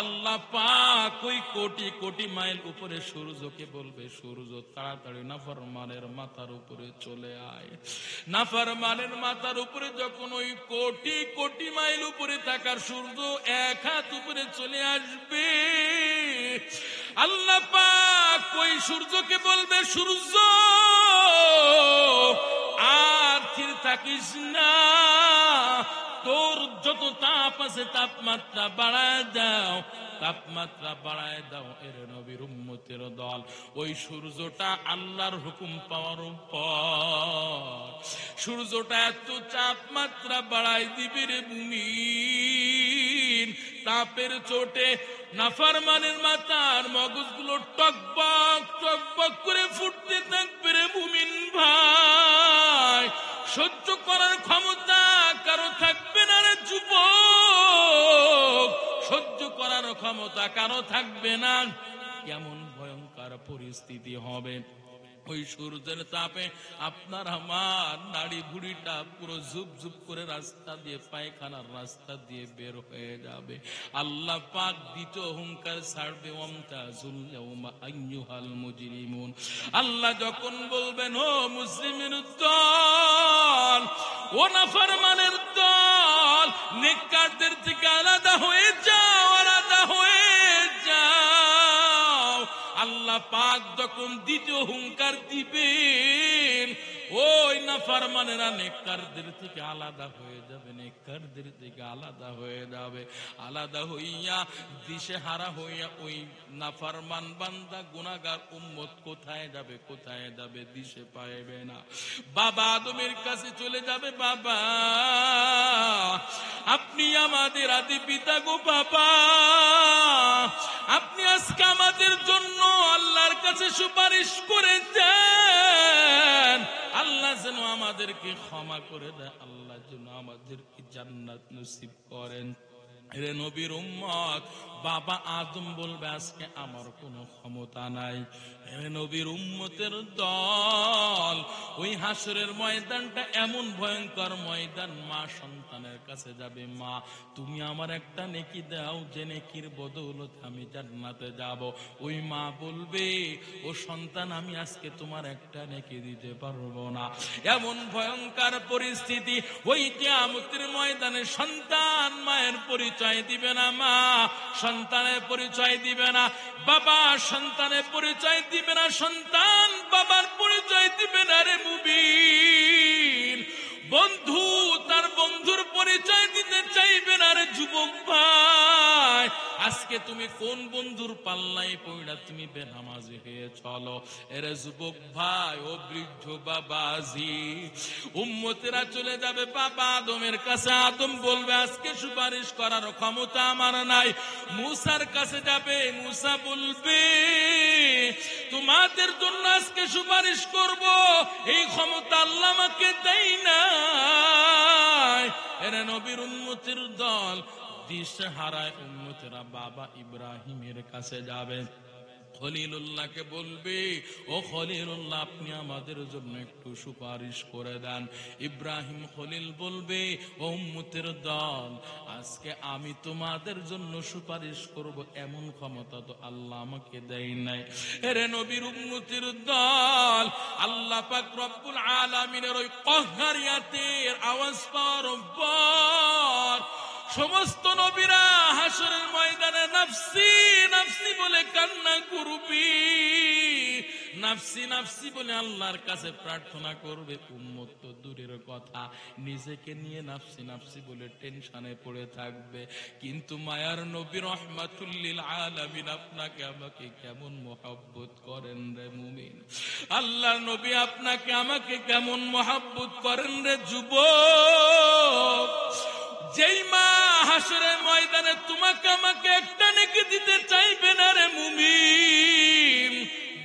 আল্লাহ পাক ওই কোটি কোটি মাইল উপরে সূর্যকে বলবে, সূর্য তাড়াতাড়ি নাফরমানের মাথার উপরে চলে আয়। নাফরমানের মাথার উপরে যখন ওই কোটি কোটি মাইল উপরে থাকার সূর্য এক হাত উপরে চলে আসবে, আল্লাহ পাক ওই সূর্যকে বলবে, সূর্য আর স্থির থাকিস না, তোর যত তাপ আছে তাপমাত্রা বাড়ায় দাও, তাপমাত্রা বাড়ায় দাও। এর নবীর উম্মতের দল, ওই সূর্যটা আল্লাহর হুকুম পাওয়ার পর সূর্যটা এত তাপমাত্রা বাড়ায় দিবে রে মুমিন, তাপের চোটে নাফরমানের মাথার মগজগুলো টকবক টকবক করে ফুটতে থাকবে রে মুমিন ভাই। সহ্য করার ক্ষমতা কারো থাকবে না রে যুবক, সহ্য করার ক্ষমতা কারো থাকবে না। কেমন ভয়ঙ্কর পরিস্থিতি হবে, ওই সূর্যের তাপে আপনার আমার নাড়ি ভুড়িটা পুরো ঝুপ ঝুপ করে রাস্তা দিয়ে, পায়খানার রাস্তা দিয়ে বের হয়ে যাবে। আল্লাহ পাক দ্বিতীয় হুঙ্কার ছাড়বে, ওয়ামতাজুল ইয়াউমা আইয়ুহাল মুজরিমুন। আল্লাহ যখন বলবেন, ও মুসলিমের দল, ও নাফরমানের দল, নেককারদের থেকে আলাদা হয়ে যাও, আলাদা হয়ে যাও। আল্লাহ পাক যখন দ্বিতীয় হুঙ্কার দিবেন, ওই নাফরমানেরা নেককারদের থেকে আলাদা হয়ে যাবে, নেককারদের থেকে আলাদা হয়ে যাবে। আলাদা হইয়া দিশেহারা হইয়া ওই নাফরমান বান্দা গুনাহগার উম্মত কোথায় যাবে, কোথায় যাবে দিশে পাইবে না। বাবা আদমের কাছে চলে যাবে, বাবা আপনি আমাদের আদি পিতা গো বাবা, আপনি আজকে আমাদের জন্য আল্লাহর কাছে সুপারিশ করে দেন, আল্লাহ যেন আমাদেরকে ক্ষমা করে দেয়, আল্লাহ যেন আমাদেরকে জান্নাত নসিব করেন। রে নবীর উম্মত, বাবা আদম বলবে আজকে আমার কোনো ক্ষমতা নাই। রে নবীর উম্মতের দল, ওই হাসরের ময়দানটা এমন ভয়ঙ্কর ময়দান, মা সন্তানের কাছে যাবে, মা তুমি আমার একটা নেকি দাও, যে নেকির বদৌলতে আমি জান্নাতে যাব। ওই মা বলবে, ও সন্তান আমি আজকে তোমার একটা নেকি দিতে পারবো না। এমন ভয়ঙ্কর পরিস্থিতি, ওই কিয়ামতের ময়দানে সন্তান মায়ের পরিচয় দিবে না, মা সন্তানের পরিচয় দিবে না, বাবা সন্তানের পরিচয় দিবে না, সন্তান বাবার পরিচয় দিবে না। রে মুমিন, বন্ধু তার বন্ধুর পরিচয় দিতে চাইবে না। রে যুবক ভাই, আজকে তুমি কোন বন্ধুর পাল্লায় পড়া তুমি বেনামাজি হয়ে চলো? এরে যুবক ভাই, ও বৃদ্ধ বাবাজি, উম্মতেরা চলে যাবে বাবা আদমের কাছে। আদম বলবে আজকে সুপারিশ করার ক্ষমতা আমার নাই। মুসার কাছে যাবে, মুসা বলবে তোমাদের জন্য আজকে সুপারিশ করব, এই ক্ষমতা আল্লাহ আমাকে দেয় না। এরে নবীর উম্মতের দল, দিশেহারায় উম্মতেরা বাবা ইব্রাহিমের কাছে যাবে। খলিলুল্লাহকে বলবে, ও খলিলুল্লাহ আপনি আমাদের জন্য একটু সুপারিশ করে দেন। ইব্রাহিম খলিল বলবে, ও উম্মতের দল, আজকে আমি তোমাদের জন্য সুপারিশ করব এমন ক্ষমতা তো আল্লাহ আমাকে দেয় নাই। এরে নবীর উম্মতের দল, আল্লাহ পাক রব্বুল আলামিনের ওই কহ্হারিয়াতের আওয়াজ পাওয়ার পর সমস্ত নবীরা হাসরের ময়দানে নাফসি নাফসি বলে কান্না করবি, নাফসি নাফসি বলে আল্লাহর কাছে প্রার্থনা করবে। উম্মত তো দূরের কথা, নিজেকে নিয়ে নাফসি নাফসি বলে টেনশনে পড়ে থাকবে। কিন্তু মায়ার নবী রহমাতুল লিল আলামিন আপনাকে আমাকে কেমন মহব্বত করেন রে মুমিন, আল্লাহর নবী আপনাকে আমাকে কেমন মহব্বত করেন রে যুবক। যেই মা হাসরের ময়দানে তোমাকে আমাকে একটা নেকি দিতে চাইবে না রে মুমিন,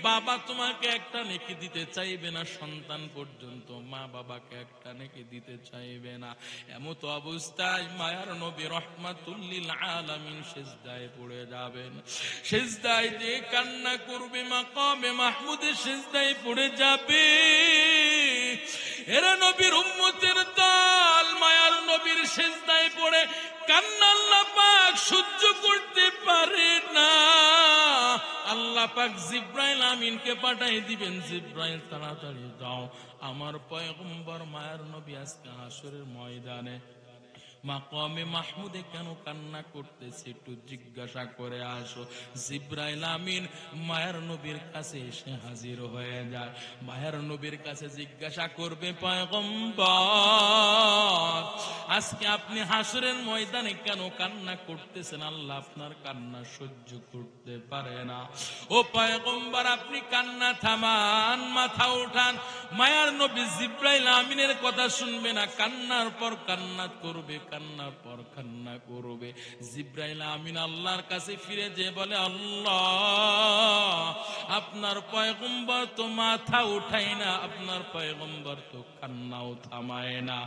বাবা তোমাকে একটা নেকি দিতে চাইবে না, সন্তান পর্যন্ত মা বাবাকে একটা নেকি দিতে চাইবে না। এমত অবস্থায় মায়ার নবী রহমাতুল লিল আলামিন সিজদায় পড়ে যাবেন। সিজদায় যে কান্না করবে, মাকামে মাহমুদে সিজদায় পড়ে যাবে। এরা নবীর উম্মতের দল মায়ার নবীর সিজদায় পড়ে কান্না আল্লাহ পাক সহ্য করতে পারে না। আল্লাহ পাক জিব্রাইল আমিনকে পাঠিয়ে দিবেন, জিব্রাইল তাড়াতাড়ি যাও, আমার পয়গম্বর মায়ার নবী আজকে হাসরের ময়দানে মাকামে মাহমুদে কেন কান্না করতেছে একটু জিজ্ঞাসা করে আসো। জিব্রাইল আমিন মায়ার নবীর কাছে এসে হাজির হয়ে যায়। মায়ার নবীর কাছে জিজ্ঞাসা করবে, পয়গম্বর আজকে আপনি হাসরের ময়দানে কেন কান্না করতেছেন? আল্লাহ আপনার কান্না সহ্য করতে পারে না। ও পয়গম্বর আপনি কান্না থামান, মাথা উঠান। মায়ার নবী জিব্রাইল আমিনের কথা শুনবে না, কান্নার পর কান্না করবে, কান্নার পর কান্না করবে। জিব্রাইল আমিন আল্লাহর কাছে ফিরে যে বলে, আল্লাহ আপনার পয়গম্বর তো মাথা উঠায় না, আপনার পয়গম্বর তো কান্নাও থামায় না।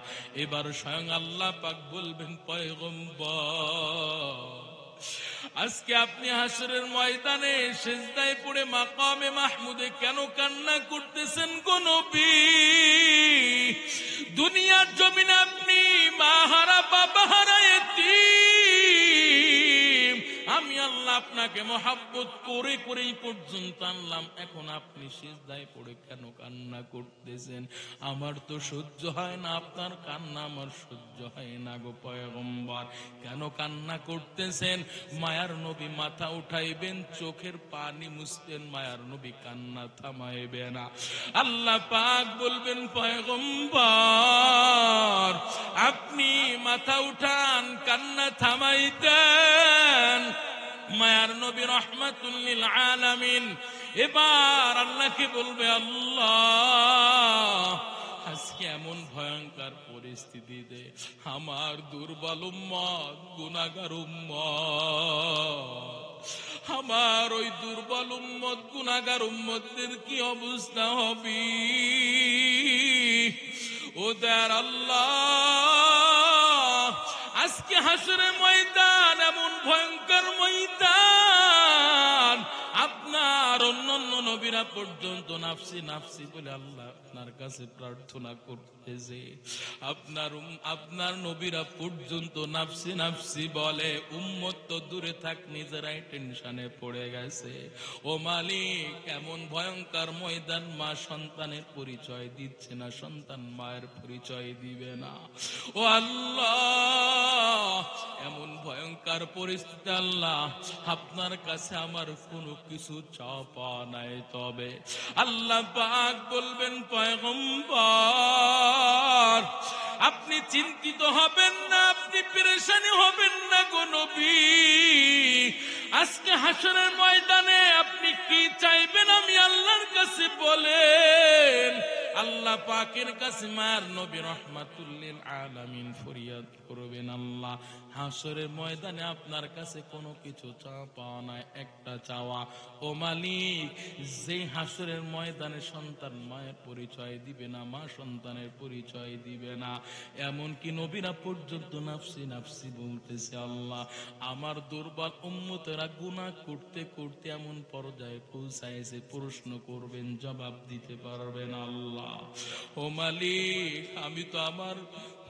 এবার স্বয়ং আল্লাহ পাক বলবেন, পয়গম্বর আজকে আপনি হাসরের ময়দানে সিজদায় পড়ে মাকামে মাহমুদে কেন কান্না করতেছেন গো নবী? দুনিয়ার জমিনে আপনি মা হারা বাবা হারা এতিম, আমি আল্লাহ আপনাকে মহাব্বত করে করেই পর্যন্ত আনলাম, এখন আপনি সিজদায় পড়ে কেন কান্না করতেছেন? আমার তো সহ্য হয় না আপনার কান্না, আমার সহ্য হয় না গো পয়গম্বর। কেন কান্না করতেছেন? মায়ার নবী মাথা উঠাইবেন, চোখের পানি মুছতেন, মায়ার নবী কান্না থামাইবে না। আল্লাহ পাক বলবেন, পয়গম্বর আপনি মাথা উঠান, কান্না থামাইতেন। মায়ার নবী রহমাতুল লিল আলামিন এবার আল্লাহকে বলবে, আল্লাহ আজকে এমন ভয়ঙ্কর পরিস্থিতিতে আমার দুর্বল উম্মত, গুনাহগার উম্মত, আমার ওই দুর্বল উম্মত, গুনাহগার উম্মতদের কি অবস্থা হবে? ও দয়ার আল্লাহ, আজকে হাসরের ময়দান এমন ভয়ঙ্কর ময়দান, আপনার অন্যান্য নবীরা পর্যন্ত নাফসি নাফসি বলে আল্লাহ আপনার কাছে প্রার্থনা করতেছে। আপনার নবীরা পর্যন্ত নাফসি নাফসি বলে, উম্মত তো দূরে থাক, নিজেরাই টেনশনে পড়ে গেছে। ও মালিক, এমন ভয়ঙ্কর ময়দান, মা সন্তানের পরিচয় দিচ্ছে না, সন্তান মায়ের পরিচয় দিবে না। ও আল্লাহ, এমন ভয়ঙ্কর পরিস্থিতি আল্লাহ, আপনার কাছে আমার কোনো কিছু চাওয়া নাই। তবে আল্লাহ পাক বলবেন, পয়গম্বর আপনি চিন্তিত হবেন না, আপনি পেরেশানি হবেন না গো নবী। আজকে হাসরের ময়দানে আপনি কি চাইবেন আমি আল্লাহর কাছে বলেন। আল্লাহ পাকের কাছে মায়ার নবী রহমাতুল লিল আলামিন ফরিয়াদ করবেন, আল্লাহ হাসরের ময়দানে আপনার কাছে কোনো কিছু চাওয়া পাওয়া নাই, একটা চাওয়া, ও মালিক যে হাসরের ময়দানে সন্তান মায়ের পরিচয় দিবে না, মা সন্তানের পরিচয় দিবে না, এমনকি নবীরা পর্যন্ত নাফসি নাফসি বলতেছে, আল্লাহ আমার দুর্বল উম্মতেরা গুনাহ করতে করতে এমন পর্যায়ে পৌঁছাইছে, প্রশ্ন করবেন জবাব দিতে পারবেন আল্লাহ। ও মালিক, আমি তো আমার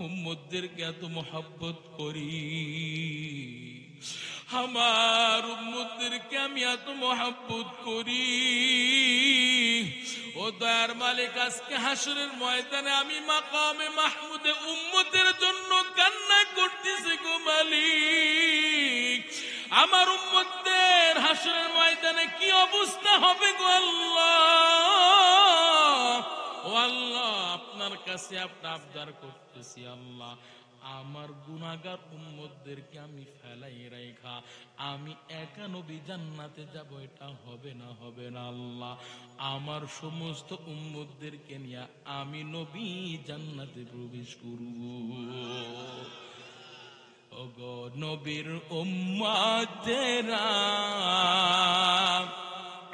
উম্মতদেরকে এত মহব্বত করি, আমার উম্মতদেরকে আমি এত মহব্বত করি, ও দয়ার মালিক আজকে হাসরের ময়দানে আমি মাকামে মাহমুদে উম্মতের জন্য কান্না করতেছি গো মালিক। আমার উম্মতদের হাসরের ময়দানে কি অবস্থা হবে গো আল্লাহ। ও আল্লাহ, আপনার কাছে আপনার আবদার করতেছি, আল্লাহ আমার গুনাহগার উম্মতদেরকে আমি ফেলাই রাইখা আমি একা নবী জান্নাতে যাব, এটা হবে না, হবে না আল্লাহ। আমার সমস্ত উম্মতদেরকে নিয়ে আমি নবী জান্নাতে প্রবেশ করব। ওগো নবীর উম্মতেরা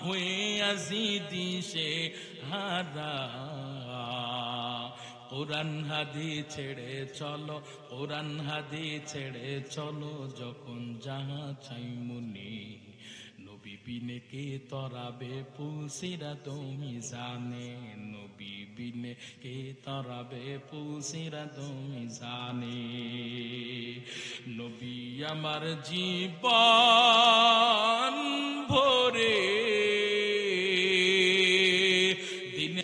হয়ে আসি দিশে হারা, কোরআন হাদিস ছেড়ে চলো, কোরআন হাদিস ছেড়ে চলো, যখন যাহা চাই মনে নবী বিনে কে তরাবে পুলসিরা তুমি জানে, নবী বিনে কে তরাবে পুলসিরা তুমি জানে। নবী আমার জীবন ভরে দিনে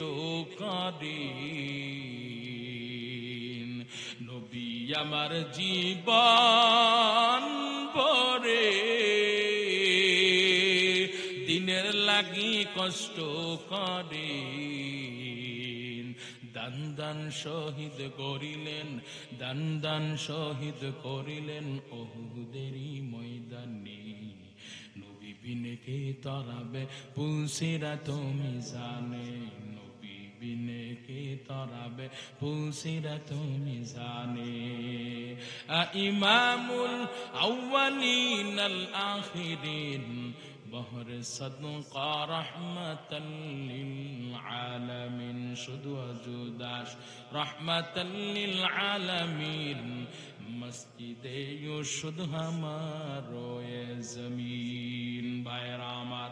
করে, নবী আমার জীবন ভরে দিনের লাগি কষ্ট করেন, দান দান শহীদ করিলেন, দান দান শহীদ করিলেন ওহুদেরই ময়দানে, নবী বিনে কে তরাবে পুলসিরা তুমি জানে, নবী বিনে কে তরাবে পুলসিরা তুমি জানে। ইমামুল আউয়ালিন আল আখিরিন বহর সদকা রহমাতাল লিল আলামিন, শুধু আজুদাস রহমাতাল লিল আলামিন, মসজিদে শুদ্ধ হামারো এ জমিন। ভাইরা আমার,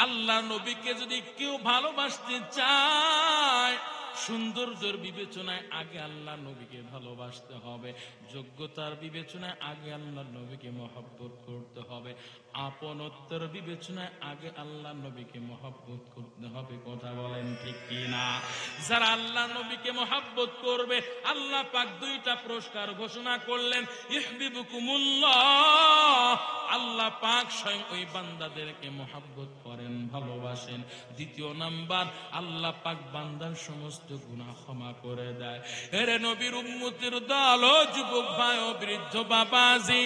আল্লাহ নবীকে যদি কেউ ভালোবাসতে চায় সৌন্দর্যের বিবেচনায় আগে আল্লাহ নবীকে ভালোবাসতে হবে, যোগ্যতার বিবেচনায় আগে আল্লাহ নবীকে মহব্বত করতে হবে, আপনত্বের বিবেচনায় আগে আল্লাহ নবীকে মহব্বত করতে হবে। কথা বলেন ঠিক কিনা? যারা আল্লাহ নবীকে মহব্বত করবে, আল্লাহ পাক দুইটা পুরস্কার ঘোষণা করলেন, ইহবিবুকুমুল্লাহ, আল্লাহ পাক স্বয়ং ওই বান্দাদেরকে মহব্বত করেন, ভালোবাসেন। দ্বিতীয় নাম্বার, আল্লাহ পাক বান্দার সমস্ত গুনাহ ক্ষমা করে দেয়। এরে নবীর উম্মতের দল, ও যুবক ভাই ও বৃদ্ধ বাবাজি,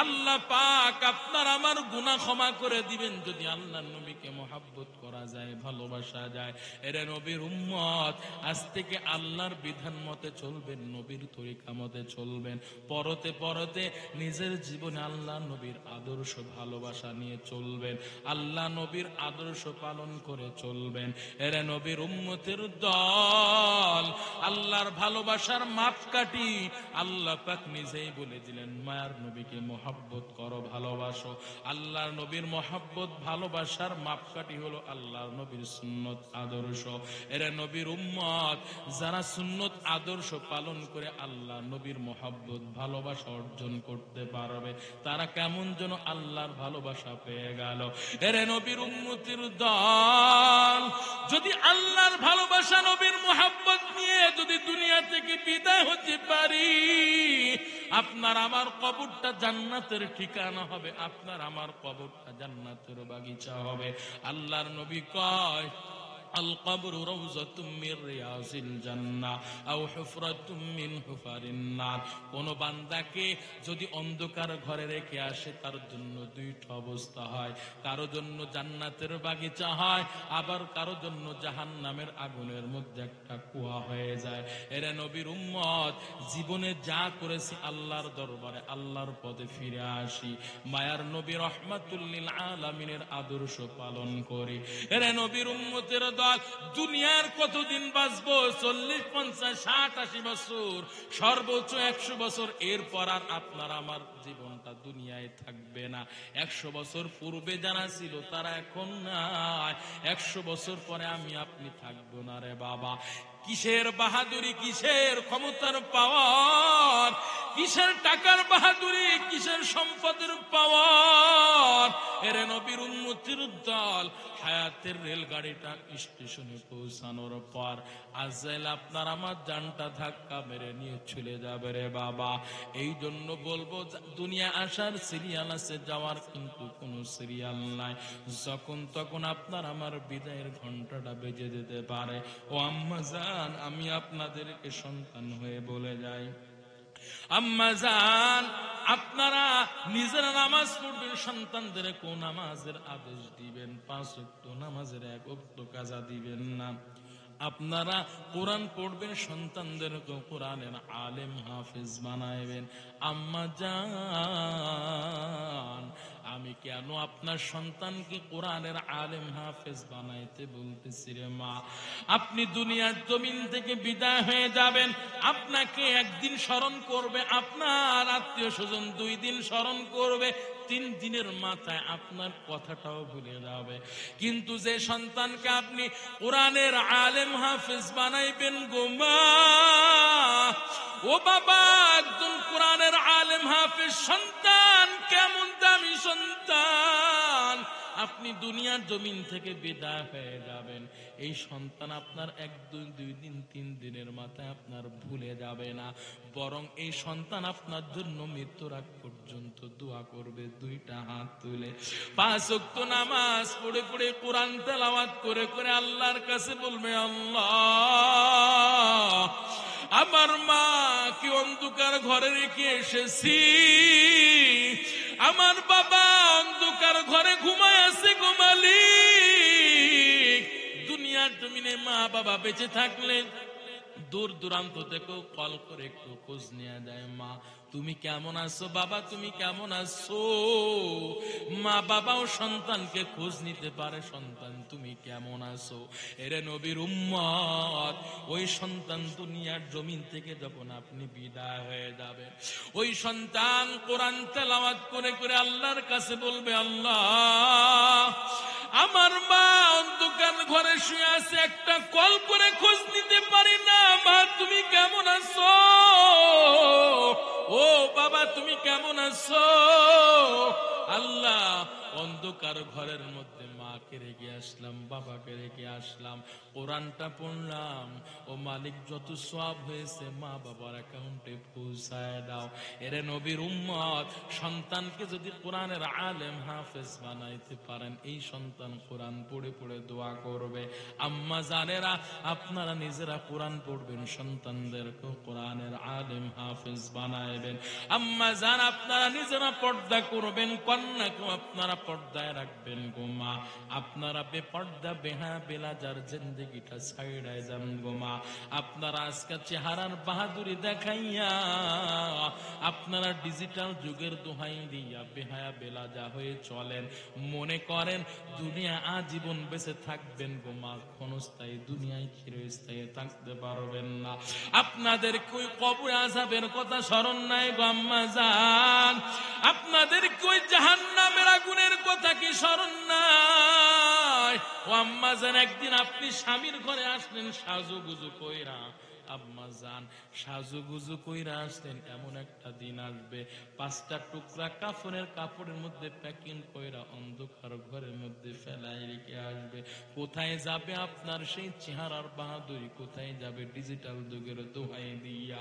আল্লাহ পাক আপনার আমার গুনাহ ক্ষমা করে দিবেন যদি আল্লাহ নবীকে মহব্বত করা যায়, ভালোবাসা যায়। এরে নবীর উম্মত, আজ থেকে আল্লাহর বিধান মতে চলবেন, নবীর তরিকা মতে চলবেন। পরতে পরতে নিজের জীবনে আল্লাহ নবীর আদর্শ ভালোবাসা নিয়ে চলবেন, আল্লাহ নবীর আদর্শ পালন করে চলবেন। এরে নবীর উম্মতের দল, আল্লাহর ভালোবাসার মাপকাঠি আল্লাহ পাক নিজেই বলে দিলেন, মায়ার নবীকে মহব্বত করো, ভালোবাসো। আল্লাহর নবীর মহব্বত ভালোবাসার মাপকাঠি হলো আল্লাহর নবীর সুন্নত আদর্শ। এরা নবীর উম্মত, যারা সুন্নত আদর্শ পালন করে আল্লাহ নবীর মহব্বত ভালোবাসা অর্জন করতে পারবে, তারা কেমন যেন আল্লাহর ভালোবাসা পেয়ে গেল। এরে নবীর উম্মতের দল, যদি আল্লাহর ভালোবাসা নবীর মহব্বত নিয়ে যদি দুনিয়া থেকে বিদায় হতে পারি, আপনার আমার কবরটা জান্নাতের ঠিকানা হবে, আপনার আমার কবরটা জান্নাতের বাগিচা হবে। আল্লাহর নবী কয়, আল কবরু রাউযাতুম মির রিয়াজিল জান্নাহ আও হুফরাতুম মিন হুফারিন নার। কোন বান্দাকে যদি অন্ধকার ঘরে রেখে আসে, তার জন্য দুইটা অবস্থা হয়, কারো জন্য জান্নাতের বাগিচা হয়, আবার কারো জন্য জাহান্নামের আগুনের মধ্যে একটা কুয়া হয়ে যায়। এরে নবীর উম্মত, জীবনে যা করেছি আল্লাহর দরবারে আল্লাহর পদে ফিরে আসি, মায়ার নবী রাহমাতুল লিল আলামিনের আদর্শ পালন করি। এরে নবীর উম্মতের দুনিয়ার কতদিন বাঁচবো? 40, 50, 60, 80 বছর, সর্বোচ্চ 100 বছর। এরপর আর আপনার আমার জীবনটা দুনিয়ায় থাকবে না। 100 বছর পূর্বে যারা ছিল তারা এখন নাই, 100 বছর পরে আমি আপনি থাকবো না রে বাবা। কিসের বাহাদুরি, কিসের ক্ষমতার পাওয়ার, কিসের টাকার বাহাদুরি, কিসের সম্পদের পাওয়ার। এরে নবীর উম্মতের দল, হায়াতের রেলগাড়িটা স্টেশনে পৌঁছানোর পর আজরাইল আপনার আমার জানটা ধাক্কা মেরে নিয়ে চলে যাবে রে বাবা। এই জন্য বলবো, দুনিয়া আসার সিরিয়াল আছে, যাওয়ার কিন্তু কোনো সিরিয়াল নাই। যখন তখন আপনার আমার বিদায়ের ঘন্টাটা বেজে যেতে পারে। ও আম্মা জান, আমি আপনাদেরকে সন্তান হয়ে বলে যাই, আম্মা জান, আপনারা নিজেরা নামাজ পড়বেন, সন্তানদের কোন নামাজের আদেশ দিবেন? 5 ওয়াক্ত নামাজের 1 ওয়াক্ত কাজা দিবেন না। আপনারা কোরআন পড়বেন, সন্তানদেরকে কোরআনের আলেম হাফেজ বানাইবেন। আম্মা জান, আমি কেন আপনার সন্তানকে কোরআনের আলেম হাফেজ বানাইতে বলতেছি রে মা? আপনি দুনিয়ার জমিন থেকে বিদায় হয়ে যাবেন, আপনাকে একদিন স্মরণ করবে, আপনার আত্মীয় স্বজন 2 দিন স্মরণ করবে, 3 দিনের মাথায় আপনার কথাটাও ভুলে যাবে। কিন্তু যে সন্তানকে আপনি কোরআনের আলেম হাফেজ বানাইবেন গো মা, ও বাবা, একজন কোরআনের আলেম হাফেজ সন্তান কেমন দামি সন্তান! আপনি দুনিয়ার জমিন থেকে বিদায় হয়ে যাবেন, এই সন্তান আপনার 1, 2 দিন 3 দিনের মাথায় আপনার ভুলে যাবে না, বরং এই সন্তান আপনার জন্য মৃত্যুর আগ পর্যন্ত দোয়া করবে 2টা হাত তুলে। 5 ওয়াক্ত নামাজ পড়ে পড়ে, কোরআন তেলাওয়াত করে করে আল্লাহর কাছে বলবে, আল্লাহ, আমার মা কি অন্ধকার ঘরে রেখে এসেছি, আমার বাবা অন্ধকার ঘরে ঘুমায় আছে গো মালিক। দুনিয়ার জমিনে মা বাবা বেঁচে থাকলে দূর দূরান্ত থেকেও কল করে একটু খোঁজ নিয়ে যায়, মা তুমি কেমন আছো, বাবা তুমি কেমন আছো। মা বাবাও সন্তানকে খোঁজ নিতে পারে, সন্তান তুমি কেমন আছো। এরে নবীর উম্মত, ওই সন্তান দুনিয়ার জমিন থেকে যখন আপনি বিদায় হয়ে যাবেন, ওই সন্তান কোরআন তেলাওয়াত করে করে আল্লাহর কাছে বলবে, আল্লাহ, আমার মা অন্ধকার ঘরে শুয়ে আছে, একটা কল করে খোঁজ নিতে পারি না। মা তুমি কেমন আছো? ও বাবা তুমি কেমন আছো? আল্লাহ, অন্ধকার ঘরের মধ্যে মাকে রেখে আসলাম, বাবাকে রেখে আসলাম, কোরআনটা পড়লাম। ও মালিক, যত সওয়াব হয়েছে মা বাবার অ্যাকাউন্টে পৌঁছায় দাও। এরে নবীর উম্মত, সন্তানকে যদি কোরআনের আলেম হাফেজ বানাইতে পারেন, এই সন্তান কোরআন পড়ে পড়ে দোয়া করবে। আম্মা জানেরা, আপনারা নিজেরা কোরআন পড়বেন, সন্তানদেরকে কোরআনের আলেম হাফেজ বানাইবেন। আম্মা জান, আপনারা নিজেরা পর্দা করবেন, কন্যাকেও আপনারা পর্দায় রাখবেন গো মা। আপনারা বেপর্দা বেহায়া বেলাজার জিন্দেগিটা ছাইড়ায় যান গো মা। আপনারা আজকে চেহারার বাহাদুরি দেখাইয়া আপনারা ডিজিটাল যুগের দোহাই দিয়া বেহায়া বেলাজা হয়ে চলেন, মনে করেন দুনিয়া আজীবন বেঁচে থাকবেন গো মা। ক্ষণস্থায়ী দুনিয়ায় চিরস্থায়ী থাকতে পারবেন না। আপনাদের কই কবরে আযাবের কথা স্মরণ নাই গো আম্মা জান? আপনাদের কই জাহান্নামের আগুনের কথা কি স্মরণ নাই? ও আম্মা জান, একদিন আপনি স্বামীর ঘরে আসলেন সাজুগুজু কইরা, আম্মা জান সাজুগুজু কইরা আসলেন, এমন একটা দিন আসবে 5টা টুকরা কাপড়ের মধ্যে প্যাকিং কইরা অন্ধকার ঘরের মধ্যে ফেলাই রেখে আসবে। কোথায় যাবে আপনার সেই চেহারার বাহাদুরি? কোথায় যাবে ডিজিটাল যুগের দোহাই দিয়া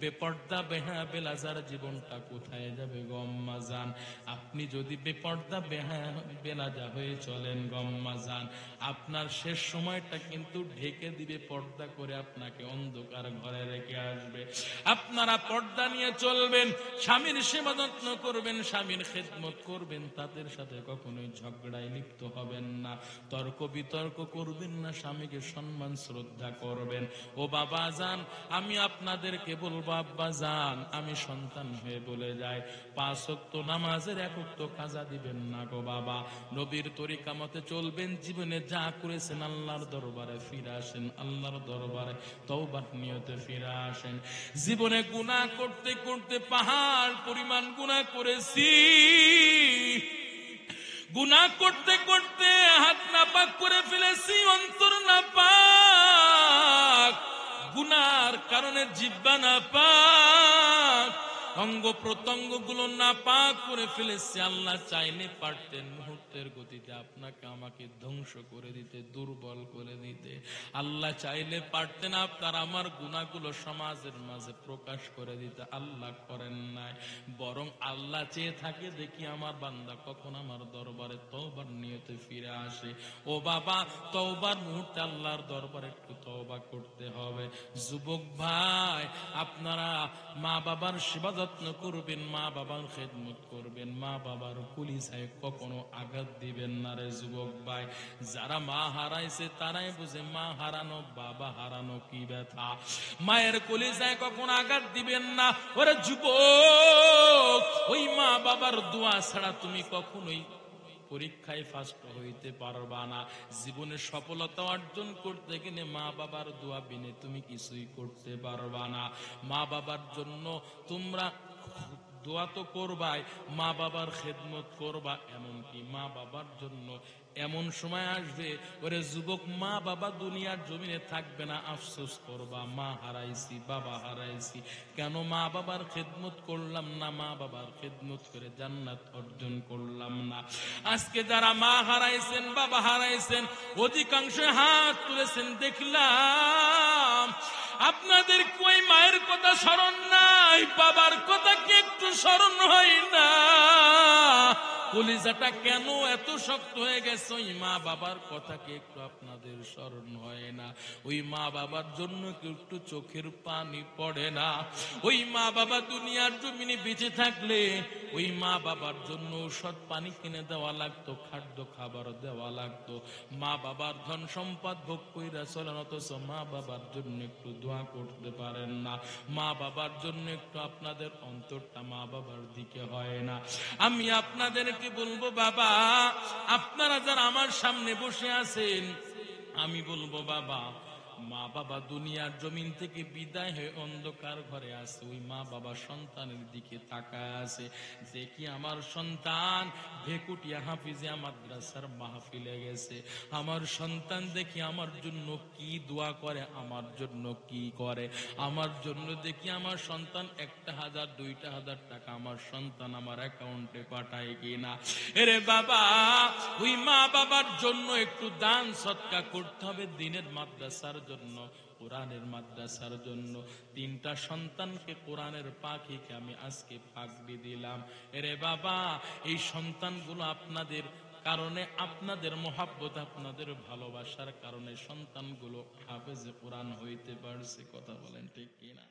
বেপর্দা বেহায়া বেলাজার জীবনটা? কোথায় যাবে গো আম্মা জান? আপনি যদি বেপর্দা বেহায়া বেলাজা হয়ে চলেন গো আম্মা জান, আপনার শেষ সময়টা কিন্তু ঢেকে দিবে পর্দা করে, আপনাকে অন্ধকার ঘরে রেখে আসবে। আপনারা পর্দা নিয়ে চলবেন, স্বামীর সেবা যত্ন করবেন, স্বামীর খেদমত করবেন, তাদের সাথে কখনোই ঝগড়ায় লিপ্ত হবেন না, তর্ক বিতর্ক করবেন না, স্বামীকে সম্মান শ্রদ্ধা করবেন। ও বাবা জান, আমি আপনাদেরকে বলবো, আব্বা জান, আমি সন্তান হয়ে বলে যাই, 5 ওয়াক্ত নামাজের 1 ওয়াক্ত কাজা দিবেন না গো বাবা। নবীর তরিকা মতে চলবেন, জীবনে যা করেছেন আল্লাহর দরবারে ফিরে আসেন, আল্লাহর দরবারে তওবার নিয়তে ফিরে আসেন। জীবনে গুনাহ করতে করতে পাহাড় পরিমাণ গুনাহ করেছি, গুনাহ করতে করতে হাত নাপাক করে ফেলেছি, অন্তর নাপাক, গুনার কারণে জিহ্বা নাপাক, অঙ্গ প্রত্যঙ্গ গুলো নাপাক করে ফেলেছে। আল্লাহ চাইলে পারতেন মুহূর্তের গতিতে আপনাকে আমাকে ধ্বংস করে দিতে, দুর্বল করে দিতে। আল্লাহ চাইলে পারতেন আপনার আমার গুনাহগুলো সমাজের মাঝে প্রকাশ করে দিতে। আল্লাহ করেন নাই, বরং আল্লাহ চেয়ে থাকে দেখি আমার বান্দা কখন আমার দরবারে তওবার নিয়তে ফিরে আসে। ও বাবা, তওবার মুহূর্তে আল্লাহর দরবারে একটু তওবা করতে হবে। যুবক ভাই, আপনারা মা বাবার সেবা যত্ন করবেন, মা বাবার খেদমত করবেন, মা বাবার কলিজায় কখনো আঘাত দিবেন না রে যুবক ভাই। যারা মা হারাইছে তারাই বুঝে মা হারানো, বাবা হারানো কি ব্যথা। মায়ের কলিজায় কখনো আঘাত দিবেন না। ওরে যুবক, ওই মা বাবার দোয়া ছাড়া তুমি কখনোই পরীক্ষায় ফার্স্ট হইতে পারবা না। জীবনে সফলতা অর্জন করতে গেলে মা বাবার দোয়া বিনে তুমি কিছুই করতে পারবা না। মা বাবার জন্য তোমরা দোয়া তো করবাই, মা বাবার খেদমত করবা, এমনকি মা বাবার জন্য এমন সময় আসবে ওরে যুবক, মা বাবা দুনিয়ার জমিনে থাকবে না, আফসোস করবা, মা হারাইছি, বাবা হারাইছি, কেন মা বাবার খেদমত করলাম না, মা বাবার খেদমত করে জান্নাত অর্জন করলাম না। আজকে যারা মা হারাইছেন, বাবা হারাইছেন, অধিকাংশ হাত তুলেছেন, দেখলাম আপনাদের কই মায়ের কথা স্মরণ নাই, বাবার কথা কি একটু স্মরণ হয় না? কলিজাটা কেন এত শক্ত হয়ে গেছে? ওই মা বাবার কথা কি একটু আপনাদের স্মরণ হয় না? ওই মা বাবার জন্য কি একটু চোখের পানি পড়ে না? ওই মা বাবা দুনিয়ার জমিনে বেঁচে থাকলে ওই মা বাবার জন্য ঔষধ পানি কিনে দেওয়া লাগতো, খাদ্য খাবার দেওয়া লাগতো। মা বাবার ধন সম্পদ ভোগ কইরা চলেন, অথচ মা বাবার জন্য একটু দোয়া করতে পারেন না। মা বাবার জন্য একটু আপনাদের অন্তরটা মা বাবার দিকে হয় না। আমি আপনাদেরকে বলবো বাবা, আপনারা যারা আমার সামনে বসে আছেন, আমি বলবো বাবা, মা বাবা দুনিয়ার জমিন থেকে বিদায় হয়ে অন্ধকার ঘরে আছে, ওই মা বাবা সন্তানের দিকে তাকায় আছে, দেখি আমার সন্তান ভেকুটিয়া হাফিজিয়া মাদ্রাসার মাহফিলে গেছে, আমার সন্তান দেখি আমার জন্য কি দোয়া করে, আমার জন্য কি করে, আমার জন্য দেখি আমার সন্তান 1,000 2,000 টাকা আমার সন্তান আমার অ্যাকাউন্টে পাঠায় কিনা। এরে বাবা, ওই মা বাবার জন্য একটু দান সৎকা করতে হবে, দিনের মাদ্রাসার জন্য, কোরআনের মাদ্রাসার জন্য। 3টা সন্তানকে কোরআনের পাখিকে আমি আজকে পাগড়ি দিলাম। এরে বাবা, এই সন্তানগুলো আপনাদের কারণে, আপনাদের মহাব্বত, আপনাদের ভালোবাসার কারণে সন্তানগুলো হাফেজে কোরআন হইতে পারছে। কথা বলেন ঠিক কিনা?